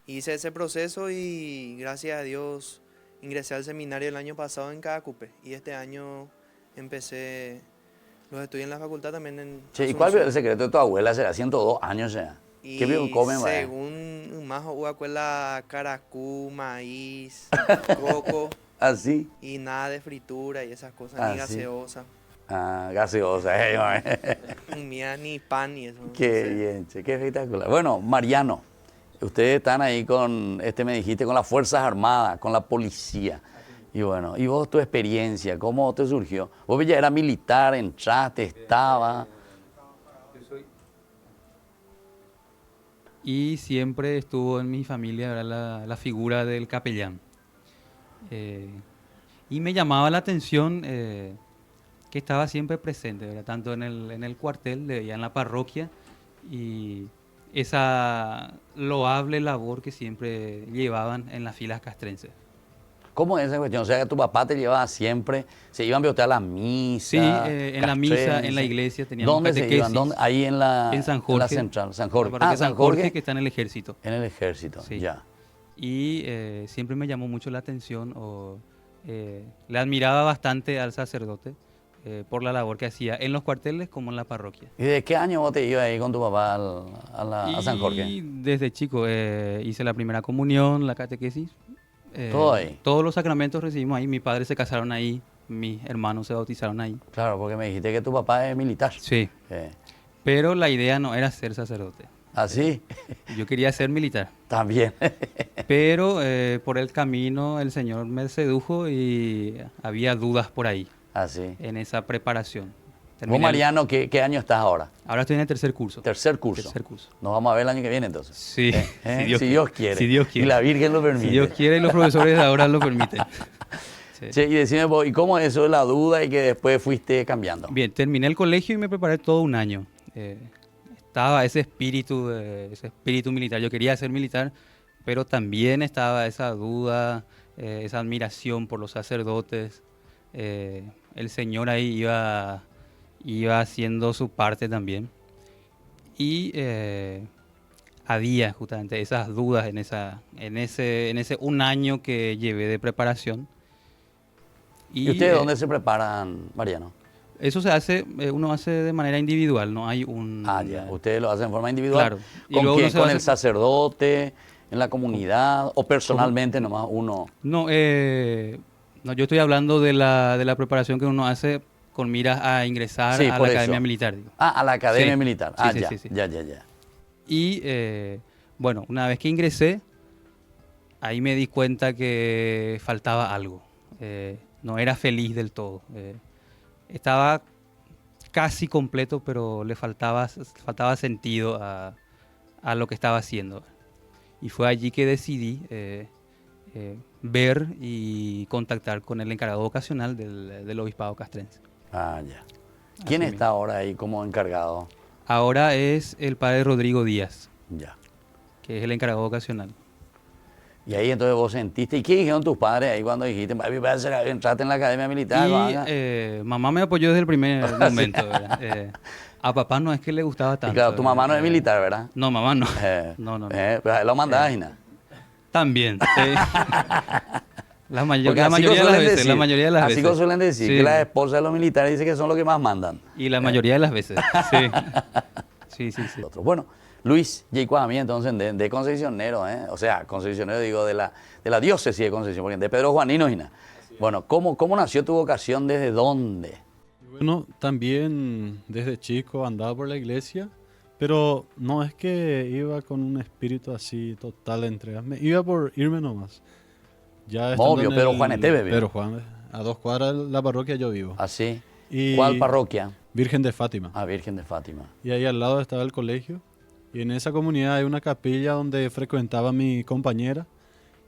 Speaker 5: Hice ese proceso y gracias a Dios ingresé al seminario el año pasado en Cacupe y este año empecé los estudios en la facultad también en
Speaker 2: Che, ¿y cuál es el secreto de tu abuela? Será 102 años ya.
Speaker 5: Y
Speaker 2: ¿Qué bien come, vaya?
Speaker 5: según más huacuela, caracú, maíz, coco.
Speaker 2: ¿Así?
Speaker 5: Y nada de fritura y esas cosas, ni gaseosa.
Speaker 2: Ah, gaseosa,
Speaker 5: Ni pan ni eso.
Speaker 2: Qué bien, che, qué espectacular. Bueno, Mariano, ustedes están ahí con, me dijiste, con las Fuerzas Armadas, con la policía. Y bueno, ¿y vos tu experiencia, cómo te surgió? Vos ya eras militar, entraste, estaba...
Speaker 6: Y siempre estuvo en mi familia, ¿verdad?, la figura del capellán. Y me llamaba la atención que estaba siempre presente, ¿verdad?, tanto en el cuartel, en la parroquia, y esa loable labor que siempre llevaban en las filas castrenses.
Speaker 2: ¿Cómo es esa cuestión? O sea, que tu papá te llevaba siempre, se iban a la misa.
Speaker 6: Sí, en la misa, en la iglesia teníamos
Speaker 2: ¿Dónde
Speaker 6: catequesis.
Speaker 2: se iban? ¿Dónde? Ahí en
Speaker 6: San Jorge.
Speaker 2: En la central, San Jorge.
Speaker 6: La parroquia
Speaker 2: San Jorge,
Speaker 6: que está en el ejército.
Speaker 2: En el ejército,
Speaker 6: Sí.
Speaker 2: ya.
Speaker 6: Y siempre me llamó mucho la atención, le admiraba bastante al sacerdote por la labor que hacía en los cuarteles como en la parroquia.
Speaker 2: ¿Y de qué año vos te ibas ahí con tu papá a San Jorge?
Speaker 6: Y desde chico hice la primera comunión, la catequesis.
Speaker 2: ¿Todo ahí?
Speaker 6: Todos los sacramentos recibimos ahí. Mis padres se casaron ahí, mis hermanos se bautizaron ahí.
Speaker 2: Claro, porque me dijiste que tu papá es militar.
Speaker 6: Sí. Pero la idea no era ser sacerdote.
Speaker 2: ¿Ah, sí?
Speaker 6: Yo quería ser militar.
Speaker 2: También.
Speaker 6: Pero por el camino el Señor me sedujo y había dudas por ahí.
Speaker 2: ¿Ah, sí?
Speaker 6: En esa preparación.
Speaker 2: ¿Vos, Mariano, qué año estás ahora?
Speaker 6: Ahora estoy en el tercer curso.
Speaker 2: Tercer curso. Nos vamos a ver el año que viene, entonces.
Speaker 6: Sí.
Speaker 2: Si Dios quiere.
Speaker 6: Si Dios quiere.
Speaker 2: Y la Virgen lo permite.
Speaker 6: Si Dios quiere y los profesores de ahora lo permiten. Sí.
Speaker 2: Che, y decime vos, ¿y cómo es eso de la duda y que después fuiste cambiando?
Speaker 6: Bien, terminé el colegio y me preparé todo un año. estaba ese espíritu militar. Yo quería ser militar, pero también estaba esa duda, esa admiración por los sacerdotes. El Señor ahí iba haciendo su parte también. Y había justamente esas dudas en ese un año que llevé de preparación.
Speaker 2: ¿Y ustedes dónde se preparan, Mariano?
Speaker 6: Eso se hace, uno hace de manera individual, no hay un...
Speaker 2: Ah, ya, ustedes lo hacen en forma individual.
Speaker 6: Claro. Y
Speaker 2: ¿Con
Speaker 6: luego
Speaker 2: quién?
Speaker 6: uno se
Speaker 2: ¿Con
Speaker 6: hace-
Speaker 2: el sacerdote, en la comunidad o personalmente nomás uno?
Speaker 6: No, no, yo estoy hablando de la preparación que uno hace con miras a ingresar
Speaker 2: Sí,
Speaker 6: a
Speaker 2: por
Speaker 6: la
Speaker 2: eso.
Speaker 6: academia militar, digo.
Speaker 2: Ah, a la academia
Speaker 6: Sí.
Speaker 2: militar.
Speaker 6: Sí,
Speaker 2: Ah,
Speaker 6: sí,
Speaker 2: ya,
Speaker 6: sí, sí.
Speaker 2: ya.
Speaker 6: Y bueno, una vez que ingresé, ahí me di cuenta que faltaba algo. No era feliz del todo. Estaba casi completo, pero le faltaba sentido a lo que estaba haciendo. Y fue allí que decidí ver y contactar con el encargado vocacional del obispado castrense.
Speaker 2: Ah, ya. ¿Quién
Speaker 6: Así
Speaker 2: está ahora ahí como encargado?
Speaker 6: Ahora es el padre Rodrigo Díaz,
Speaker 2: Ya.
Speaker 6: que es el encargado vocacional.
Speaker 2: Y ahí entonces vos sentiste. ¿Y qué dijeron tus padres ahí cuando dijiste, papi, entraste en la academia militar?
Speaker 6: Y
Speaker 2: Vaga"?
Speaker 6: mamá me apoyó desde el primer momento, ¿verdad? A papá no es que le gustaba
Speaker 2: Y
Speaker 6: tanto.
Speaker 2: claro, tu mamá no es
Speaker 6: eh,
Speaker 2: militar, ¿verdad?
Speaker 6: No, mamá no. No.
Speaker 2: Pero ahí lo mandás, Gina.
Speaker 6: También. La
Speaker 2: Porque
Speaker 6: mayoría
Speaker 2: así
Speaker 6: de las
Speaker 2: suelen
Speaker 6: veces.
Speaker 2: decir,
Speaker 6: La mayoría de las
Speaker 2: así
Speaker 6: veces.
Speaker 2: suelen decir,
Speaker 6: Sí.
Speaker 2: que las esposas de los militares dicen que son los que más mandan.
Speaker 6: Y la mayoría de las veces. Sí. Sí.
Speaker 2: Otro. Bueno, Luis J. a mí entonces de Concepcionero, o sea, Concepcionero digo de la diócesis de Concepción, porque de Pedro Juanino, Gina. Bueno, ¿cómo nació tu vocación? ¿Desde dónde?
Speaker 7: Bueno, también desde chico andaba por la iglesia, pero no es que iba con un espíritu así total de entrega. Iba por irme nomás. Ya estando
Speaker 2: Obvio,
Speaker 7: en
Speaker 2: Pedro
Speaker 7: el-
Speaker 2: Juan Esteve, vive.
Speaker 7: Pedro Juan, a 2 cuadras de la parroquia yo vivo.
Speaker 2: Así.
Speaker 7: Y-
Speaker 2: ¿Cuál parroquia?
Speaker 7: Virgen de Fátima.
Speaker 2: Ah, Virgen de Fátima.
Speaker 7: Y ahí al lado estaba el colegio. Y en esa comunidad hay una capilla donde frecuentaba mi compañera.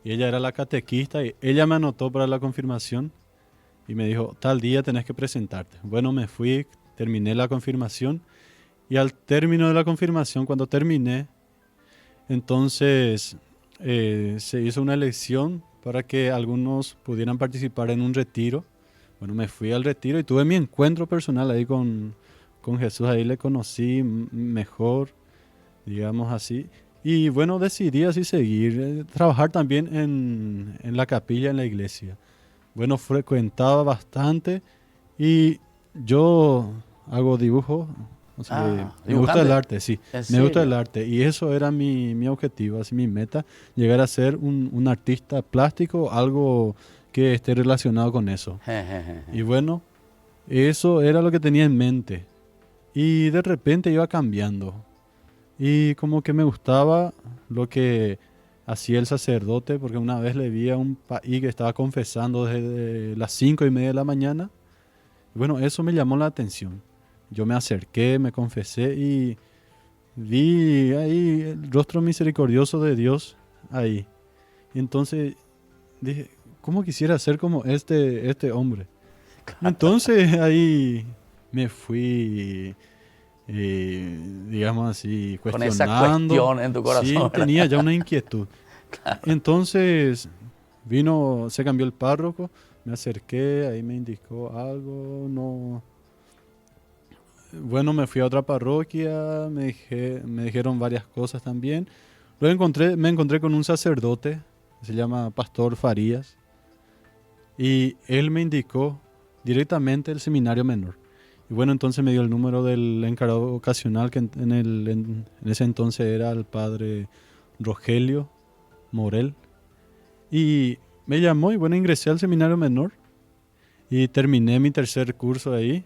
Speaker 7: Y ella era la catequista y ella me anotó para la confirmación. Y me dijo, tal día tenés que presentarte. Bueno, me fui, terminé la confirmación. Y al término de la confirmación, cuando terminé, entonces se hizo una elección para que algunos pudieran participar en un retiro. Bueno, me fui al retiro y tuve mi encuentro personal ahí con Jesús. Ahí le conocí mejor, digamos así. Y bueno, decidí así seguir, trabajar también en la capilla, en la iglesia. Bueno, frecuentaba bastante y yo hago dibujo. O sea, me gusta
Speaker 2: dibujante.
Speaker 7: el arte, sí.
Speaker 2: ¿En
Speaker 7: Me gusta el
Speaker 2: serio?
Speaker 7: arte. Y eso era mi objetivo, así mi meta, llegar a ser un artista plástico, algo que esté relacionado con eso. Y bueno, eso era lo que tenía en mente. Y de repente iba cambiando. Y como que me gustaba lo que hacía el sacerdote, porque una vez le vi a un país que estaba confesando desde las 5:30 de la mañana. Y bueno, eso me llamó la atención. Yo me acerqué, me confesé y vi ahí el rostro misericordioso de Dios ahí. Y entonces dije, ¿cómo quisiera ser como este hombre? Entonces ahí me fui, digamos así,
Speaker 2: Con
Speaker 7: cuestionando.
Speaker 2: esa cuestión en tu corazón,
Speaker 7: Sí,
Speaker 2: ¿verdad?
Speaker 7: tenía ya una inquietud. Entonces se cambió el párroco, me acerqué, ahí me indicó algo, no. Bueno, me fui a otra parroquia, me dijeron varias cosas también. Luego me encontré con un sacerdote, se llama Pastor Farías, y él me indicó directamente el seminario menor. Y bueno, entonces me dio el número del encargado ocasional, que en ese entonces era el padre Rogelio Morel. Y me llamó y bueno, ingresé al seminario menor y terminé mi tercer curso ahí.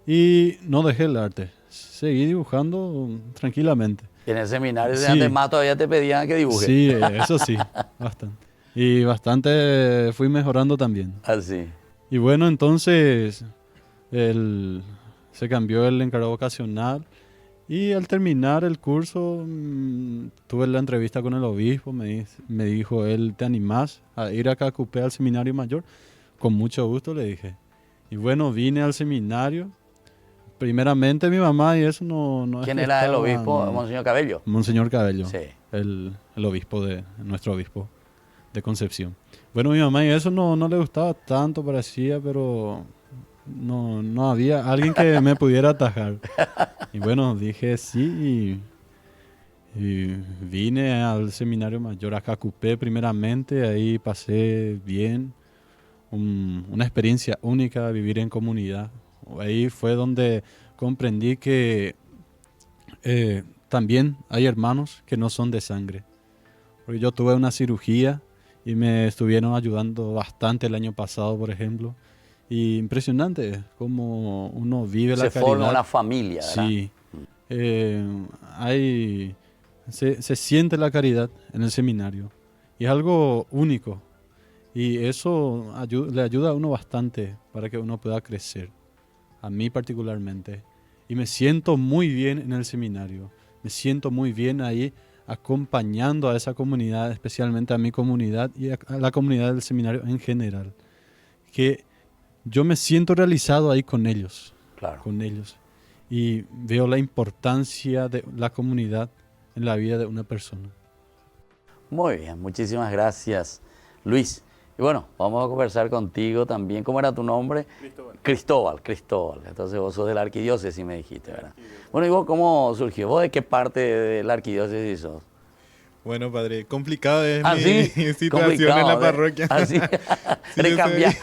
Speaker 7: Y no dejé el arte, seguí dibujando tranquilamente.
Speaker 2: En el seminario de
Speaker 7: Sí.
Speaker 2: antes más todavía te pedían que dibuje.
Speaker 7: Sí, eso sí, bastante. Y bastante fui mejorando también.
Speaker 2: Así.
Speaker 7: Y bueno, entonces se cambió el encargado vocacional y al terminar el curso tuve la entrevista con el obispo, me dijo él, ¿te animás a ir acá a Cupé al seminario mayor? Con mucho gusto le dije. Y bueno, vine al seminario, primeramente mi mamá y eso no
Speaker 2: ¿Quién
Speaker 7: es que
Speaker 2: era el
Speaker 7: estaban-
Speaker 2: obispo? Monseñor Cabello.
Speaker 7: Monseñor Cabello,
Speaker 2: Sí.
Speaker 7: el obispo nuestro obispo de Concepción. Bueno, mi mamá y eso no le gustaba tanto, parecía, pero no había alguien que me pudiera atajar. Y bueno, dije sí y vine al seminario mayor a Cacupé primeramente, ahí pasé bien, una experiencia única, vivir en comunidad. Ahí fue donde comprendí que también hay hermanos que no son de sangre. Porque yo tuve una cirugía y me estuvieron ayudando bastante el año pasado, por ejemplo. Y impresionante cómo uno vive la caridad.
Speaker 2: Se forma una familia, ¿verdad?
Speaker 7: Sí. Se siente la caridad en el seminario. Y es algo único. Y eso le ayuda a uno bastante para que uno pueda crecer. A mí particularmente. Y me siento muy bien en el seminario. Me siento muy bien ahí acompañando a esa comunidad, especialmente a mi comunidad y a la comunidad del seminario en general. Que yo me siento realizado ahí con ellos.
Speaker 2: Claro.
Speaker 7: Con ellos. Y veo la importancia de la comunidad en la vida de una persona.
Speaker 2: Muy bien, muchísimas gracias, Luis. Y bueno, vamos a conversar contigo también. ¿Cómo era tu nombre? Cristóbal. Entonces vos sos de la arquidiócesis, me dijiste, ¿verdad? Bueno, ¿y vos cómo surgió? ¿Vos de qué parte de la arquidiócesis sos?
Speaker 8: Bueno, padre, complicado es
Speaker 2: ¿Sí?
Speaker 8: mi situación
Speaker 2: Complicado,
Speaker 8: en la parroquia.
Speaker 2: ¿Sí?
Speaker 8: Sí,
Speaker 2: ¿De
Speaker 8: yo
Speaker 2: cambiar?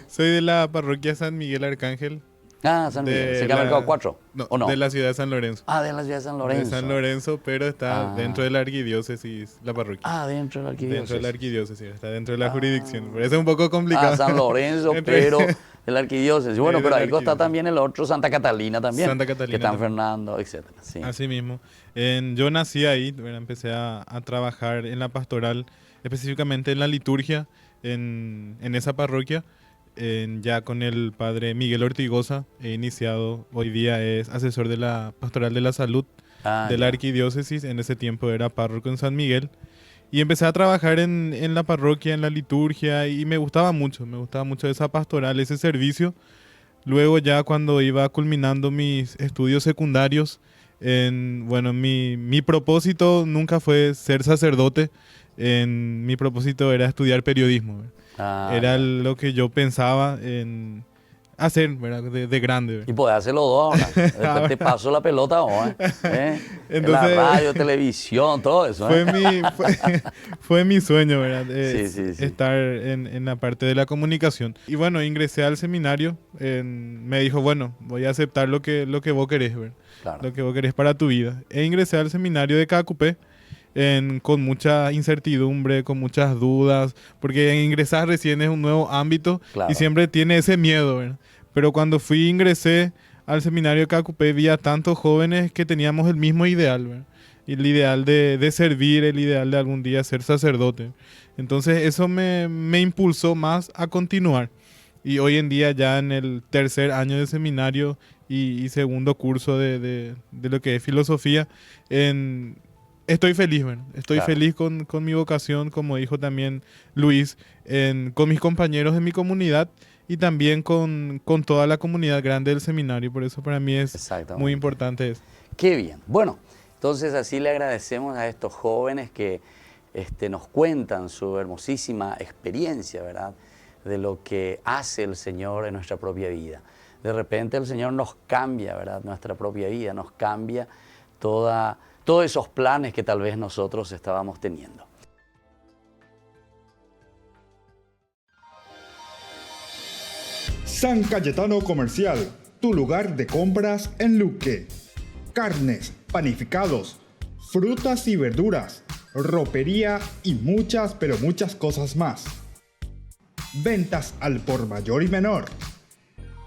Speaker 8: soy de la parroquia San Miguel Arcángel.
Speaker 2: San Miguel. ¿Se llama Mercado 4?
Speaker 8: No,
Speaker 2: ¿O no?
Speaker 8: de la ciudad de San Lorenzo.
Speaker 2: De la ciudad de San Lorenzo.
Speaker 8: De San Lorenzo, pero está dentro de la arquidiócesis, la parroquia.
Speaker 2: Dentro de la arquidiócesis.
Speaker 8: Dentro de la arquidiócesis, está dentro de la jurisdicción. Por eso es un poco complicado.
Speaker 2: San Lorenzo, pero de la arquidiócesis. Bueno,
Speaker 8: de
Speaker 2: pero
Speaker 8: la
Speaker 2: ahí está
Speaker 8: arquidiócesis.
Speaker 2: también el otro, Santa Catalina también.
Speaker 8: Santa Catalina
Speaker 2: que San
Speaker 8: también.
Speaker 2: Fernando, etc. Sí.
Speaker 8: Así mismo. Yo nací ahí, bueno, empecé a trabajar en la pastoral, específicamente en la liturgia, en esa parroquia. Ya con el padre Miguel Ortigosa he iniciado, hoy día es asesor de la pastoral de la salud de la arquidiócesis. En ese tiempo era párroco en San Miguel y empecé a trabajar en la parroquia, en la liturgia, y me gustaba mucho esa pastoral, ese servicio. Luego ya cuando iba culminando mis estudios secundarios, mi propósito nunca fue ser sacerdote, mi propósito era estudiar periodismo. Era lo que yo pensaba en hacer, ¿verdad? De grande. ¿Verdad?
Speaker 2: Y podés hacerlo dos ahora. Después te paso la pelota ahora.
Speaker 8: Entonces,
Speaker 2: la radio, televisión, todo eso.
Speaker 8: Fue mi sueño, ¿verdad?
Speaker 2: Sí.
Speaker 8: Estar en la parte de la comunicación. Y bueno, ingresé al seminario. Me dijo, bueno, voy a aceptar lo que vos querés, ¿verdad?
Speaker 2: Claro.
Speaker 8: Lo que vos querés para tu vida. E ingresé al seminario de Cacupé. Con mucha incertidumbre, con muchas dudas, porque ingresar recién es un nuevo ámbito.
Speaker 2: Claro.
Speaker 8: Y siempre tiene ese miedo, ¿verdad? Pero cuando ingresé al seminario de Cacupé, vi a tantos jóvenes que teníamos el mismo ideal, ¿verdad? El ideal de servir, el ideal de algún día ser sacerdote. Entonces eso me impulsó más a continuar. Y hoy en día, ya en el tercer año de seminario y segundo curso de lo que es filosofía, estoy feliz, ¿verdad? Estoy feliz con mi vocación, como dijo también Luis, con mis compañeros de mi comunidad y también con toda la comunidad grande del seminario. Por eso para mí es muy importante eso.
Speaker 2: Qué bien. Bueno, entonces así le agradecemos a estos jóvenes que nos cuentan su hermosísima experiencia, ¿verdad? De lo que hace el Señor en nuestra propia vida. De repente el Señor nos cambia, ¿verdad? Nuestra propia vida, nos cambia todos esos planes que tal vez nosotros estábamos teniendo.
Speaker 1: San Cayetano Comercial, tu lugar de compras en Luque. Carnes, panificados, frutas y verduras, ropería y muchas, pero muchas cosas más. Ventas al por mayor y menor.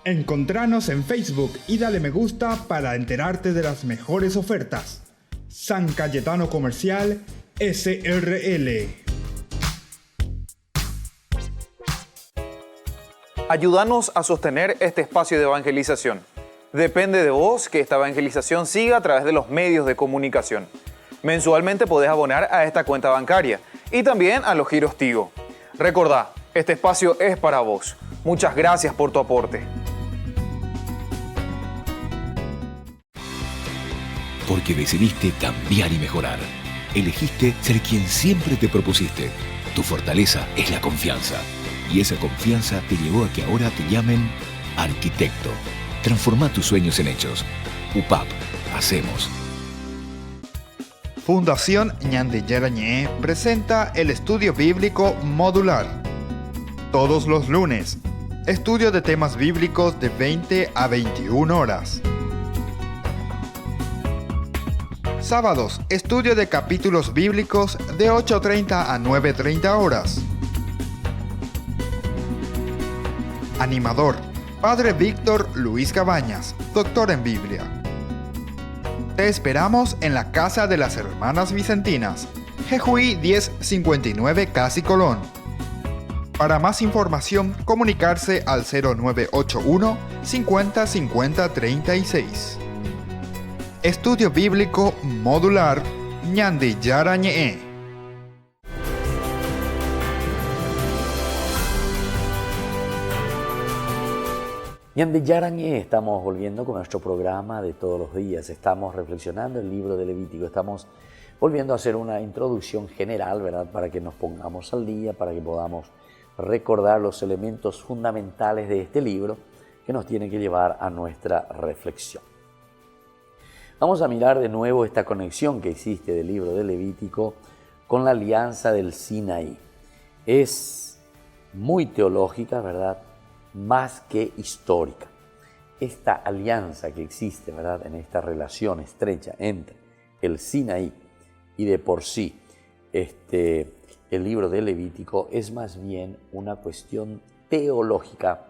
Speaker 1: Encontranos en Facebook y dale me gusta para enterarte de las mejores ofertas. San Cayetano Comercial SRL.
Speaker 4: Ayúdanos a sostener este espacio de evangelización. Depende de vos que esta evangelización siga a través de los medios de comunicación. Mensualmente podés abonar a esta cuenta bancaria y también a los giros Tigo. Recordá, este espacio es para vos. Muchas gracias por tu aporte.
Speaker 3: Porque decidiste cambiar y mejorar. Elegiste ser quien siempre te propusiste. Tu fortaleza es la confianza. Y esa confianza te llevó a que ahora te llamen arquitecto. Transforma tus sueños en hechos. UPAP. Hacemos.
Speaker 1: Fundación Ñandillera Ñe presenta el estudio bíblico modular. Todos los lunes, estudio de temas bíblicos de 20 a 21 horas. Sábados, estudio de capítulos bíblicos de 8:30 a 9:30 horas. Animador, Padre Víctor Luis Cabañas, doctor en Biblia. Te esperamos en la Casa de las Hermanas Vicentinas, Jejuí 1059 Casi Colón. Para más información, comunicarse al 0981 50 50 36. Estudio Bíblico Modular Ñandillara Ñe.
Speaker 2: Ñandillara Ñe, estamos volviendo con nuestro programa de todos los días. Estamos reflexionando el libro de Levítico. Estamos volviendo a hacer una introducción general, ¿verdad? Para que nos pongamos al día, para que podamos recordar los elementos fundamentales de este libro que nos tiene que llevar a nuestra reflexión. Vamos a mirar de nuevo esta conexión que existe del libro de Levítico con la alianza del Sinaí. Es muy teológica, ¿verdad? Más que histórica. Esta alianza que existe, ¿verdad? En esta relación estrecha entre el Sinaí y de por sí el libro de Levítico es más bien una cuestión teológica,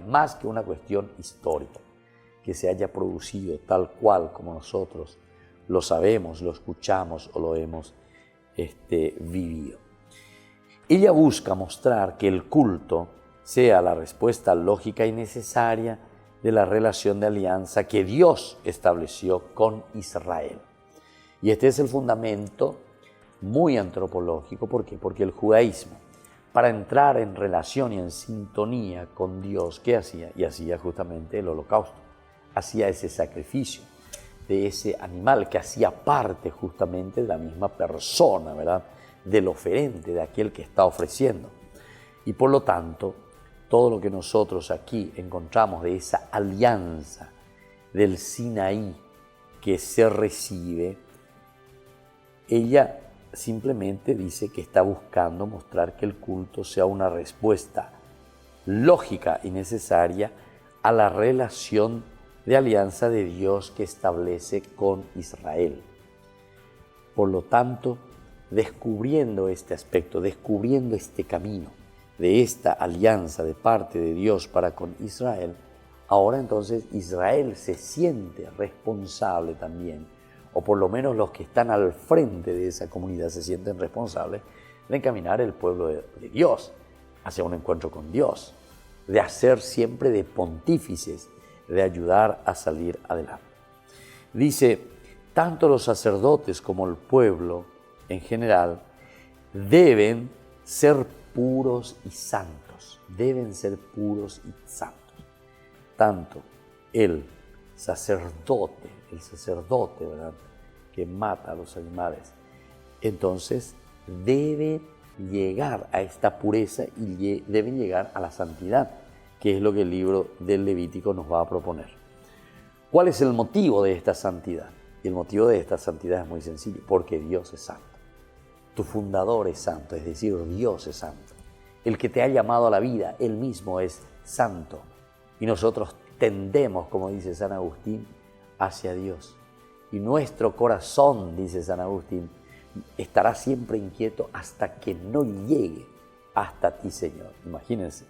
Speaker 2: más que una cuestión histórica, que se haya producido tal cual como nosotros lo sabemos, lo escuchamos o lo hemos vivido. Ella busca mostrar que el culto sea la respuesta lógica y necesaria de la relación de alianza que Dios estableció con Israel. Y este es el fundamento muy antropológico. ¿Por qué? Porque el judaísmo, para entrar en relación y en sintonía con Dios, ¿qué hacía? Y hacía justamente el holocausto. Hacía ese sacrificio de ese animal que hacía parte justamente de la misma persona, ¿verdad? Del oferente, de aquel que está ofreciendo. Y por lo tanto, todo lo que nosotros aquí encontramos de esa alianza del Sinaí que se recibe, ella simplemente dice que está buscando mostrar que el culto sea una respuesta lógica y necesaria a la relación de alianza de Dios que establece con Israel. Por lo tanto, descubriendo este aspecto, descubriendo este camino de esta alianza de parte de Dios para con Israel, ahora entonces Israel se siente responsable también, o por lo menos los que están al frente de esa comunidad se sienten responsables de encaminar el pueblo de Dios hacia un encuentro con Dios, de hacer siempre de pontífices, de ayudar a salir adelante. Dice, tanto los sacerdotes como el pueblo en general deben ser puros y santos, deben ser puros y santos. Tanto el sacerdote, ¿verdad?, que mata a los animales, entonces debe llegar a esta pureza y deben llegar a la santidad, que es lo que el libro del Levítico nos va a proponer. ¿Cuál es el motivo de esta santidad? Y el motivo de esta santidad es muy sencillo, porque Dios es santo. Tu fundador es santo, es decir, Dios es santo. El que te ha llamado a la vida, Él mismo es santo. Y nosotros tendemos, como dice San Agustín, hacia Dios. Y nuestro corazón, dice San Agustín, estará siempre inquieto hasta que no llegue hasta ti, Señor. Imagínense.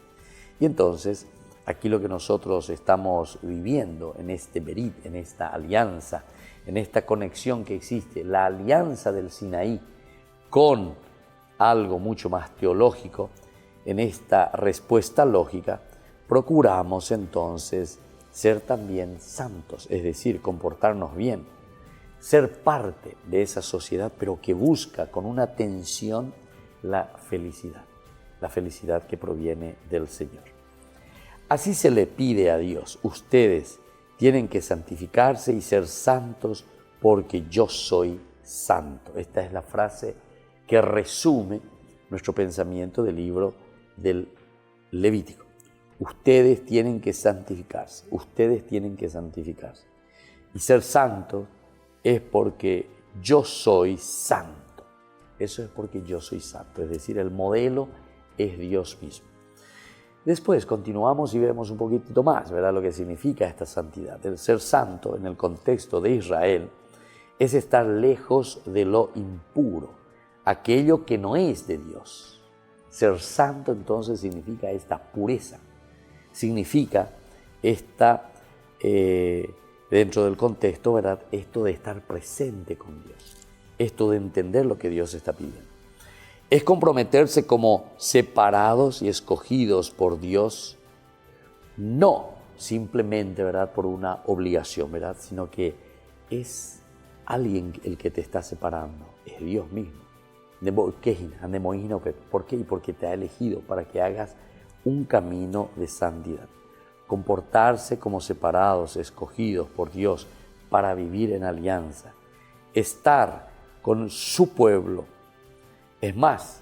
Speaker 2: Y entonces, aquí lo que nosotros estamos viviendo en este berit, en esta alianza, en esta conexión que existe, la alianza del Sinaí con algo mucho más teológico, en esta respuesta lógica, procuramos entonces ser también santos, es decir, comportarnos bien, ser parte de esa sociedad, pero que busca con una atención la felicidad que proviene del Señor. Así se le pide a Dios, ustedes tienen que santificarse y ser santos porque yo soy santo. Esta es la frase que resume nuestro pensamiento del libro del Levítico. Ustedes tienen que santificarse, ustedes tienen que santificarse. Y ser santo es porque yo soy santo. Eso es porque yo soy santo, es decir, el modelo es Dios mismo. Después continuamos y vemos un poquitito más, ¿verdad?, lo que significa esta santidad. El ser santo en el contexto de Israel es estar lejos de lo impuro, aquello que no es de Dios. Ser santo entonces significa esta pureza, significa esta, dentro del contexto, ¿verdad?, esto de estar presente con Dios, esto de entender lo que Dios está pidiendo. Es comprometerse como separados y escogidos por Dios, no simplemente, ¿verdad?, por una obligación, ¿verdad?, sino que es alguien el que te está separando, es Dios mismo. ¿Por qué? Porque te ha elegido para que hagas un camino de santidad. Comportarse como separados, escogidos por Dios para vivir en alianza. Estar con su pueblo. Es más,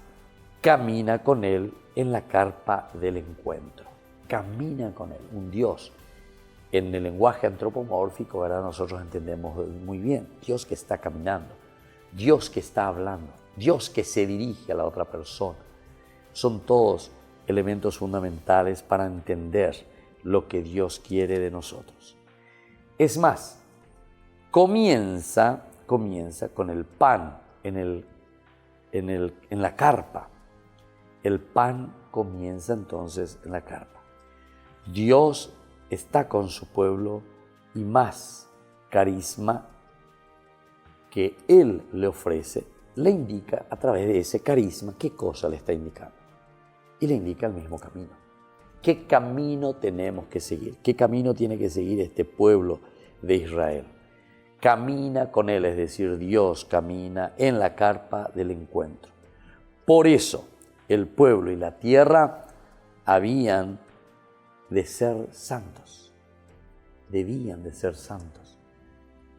Speaker 2: camina con Él en la carpa del encuentro. Camina con Él, un Dios. En el lenguaje antropomórfico, ¿verdad?, nosotros entendemos muy bien. Dios que está caminando, Dios que está hablando, Dios que se dirige a la otra persona. Son todos elementos fundamentales para entender lo que Dios quiere de nosotros. Es más, comienza con el pan en la carpa. El pan comienza entonces en la carpa. Dios está con su pueblo y más carisma que Él le ofrece, le indica a través de ese carisma qué cosa le está indicando. Y le indica el mismo camino. ¿Qué camino tenemos que seguir? ¿Qué camino tiene que seguir este pueblo de Israel? Camina con Él, es decir, Dios camina en la carpa del encuentro. Por eso, el pueblo y la tierra habían de ser santos. Debían de ser santos.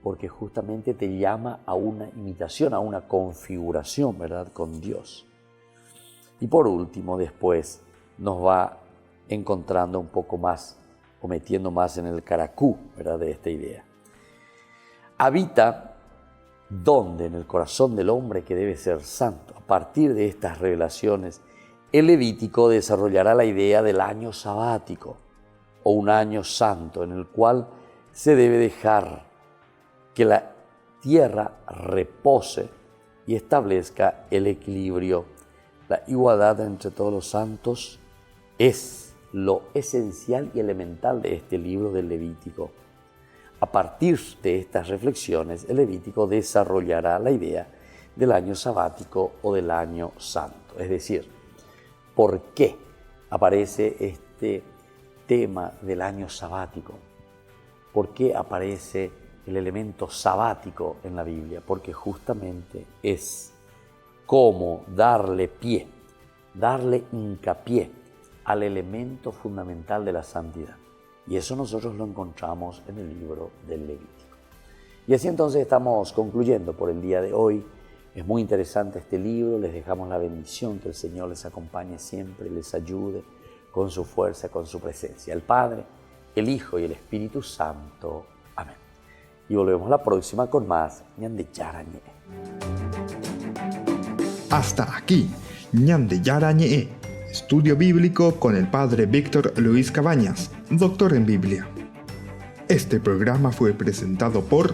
Speaker 2: Porque justamente te llama a una imitación, a una configuración, ¿verdad?, con Dios. Y por último, después nos va encontrando un poco más, o metiendo más en el caracú, ¿verdad?, de esta idea. Habita donde en el corazón del hombre que debe ser santo. A partir de estas revelaciones, el Levítico desarrollará la idea del año sabático o un año santo en el cual se debe dejar que la tierra repose y establezca el equilibrio. La igualdad entre todos los santos es lo esencial y elemental de este libro del Levítico. A partir de estas reflexiones, el Levítico desarrollará la idea del año sabático o del año santo. Es decir, ¿por qué aparece este tema del año sabático? ¿Por qué aparece el elemento sabático en la Biblia? Porque justamente es como darle pie, darle hincapié al elemento fundamental de la santidad. Y eso nosotros lo encontramos en el libro del Levítico. Y así entonces estamos concluyendo por el día de hoy. Es muy interesante este libro, les dejamos la bendición, que el Señor les acompañe siempre, les ayude con su fuerza, con su presencia. El Padre, el Hijo y el Espíritu Santo. Amén. Y volvemos la próxima con más Ñande Yarañe.
Speaker 1: Hasta aquí, Ñande Yarañe, estudio bíblico con el Padre Víctor Luis Cabañas, doctor en Biblia. Este programa fue presentado por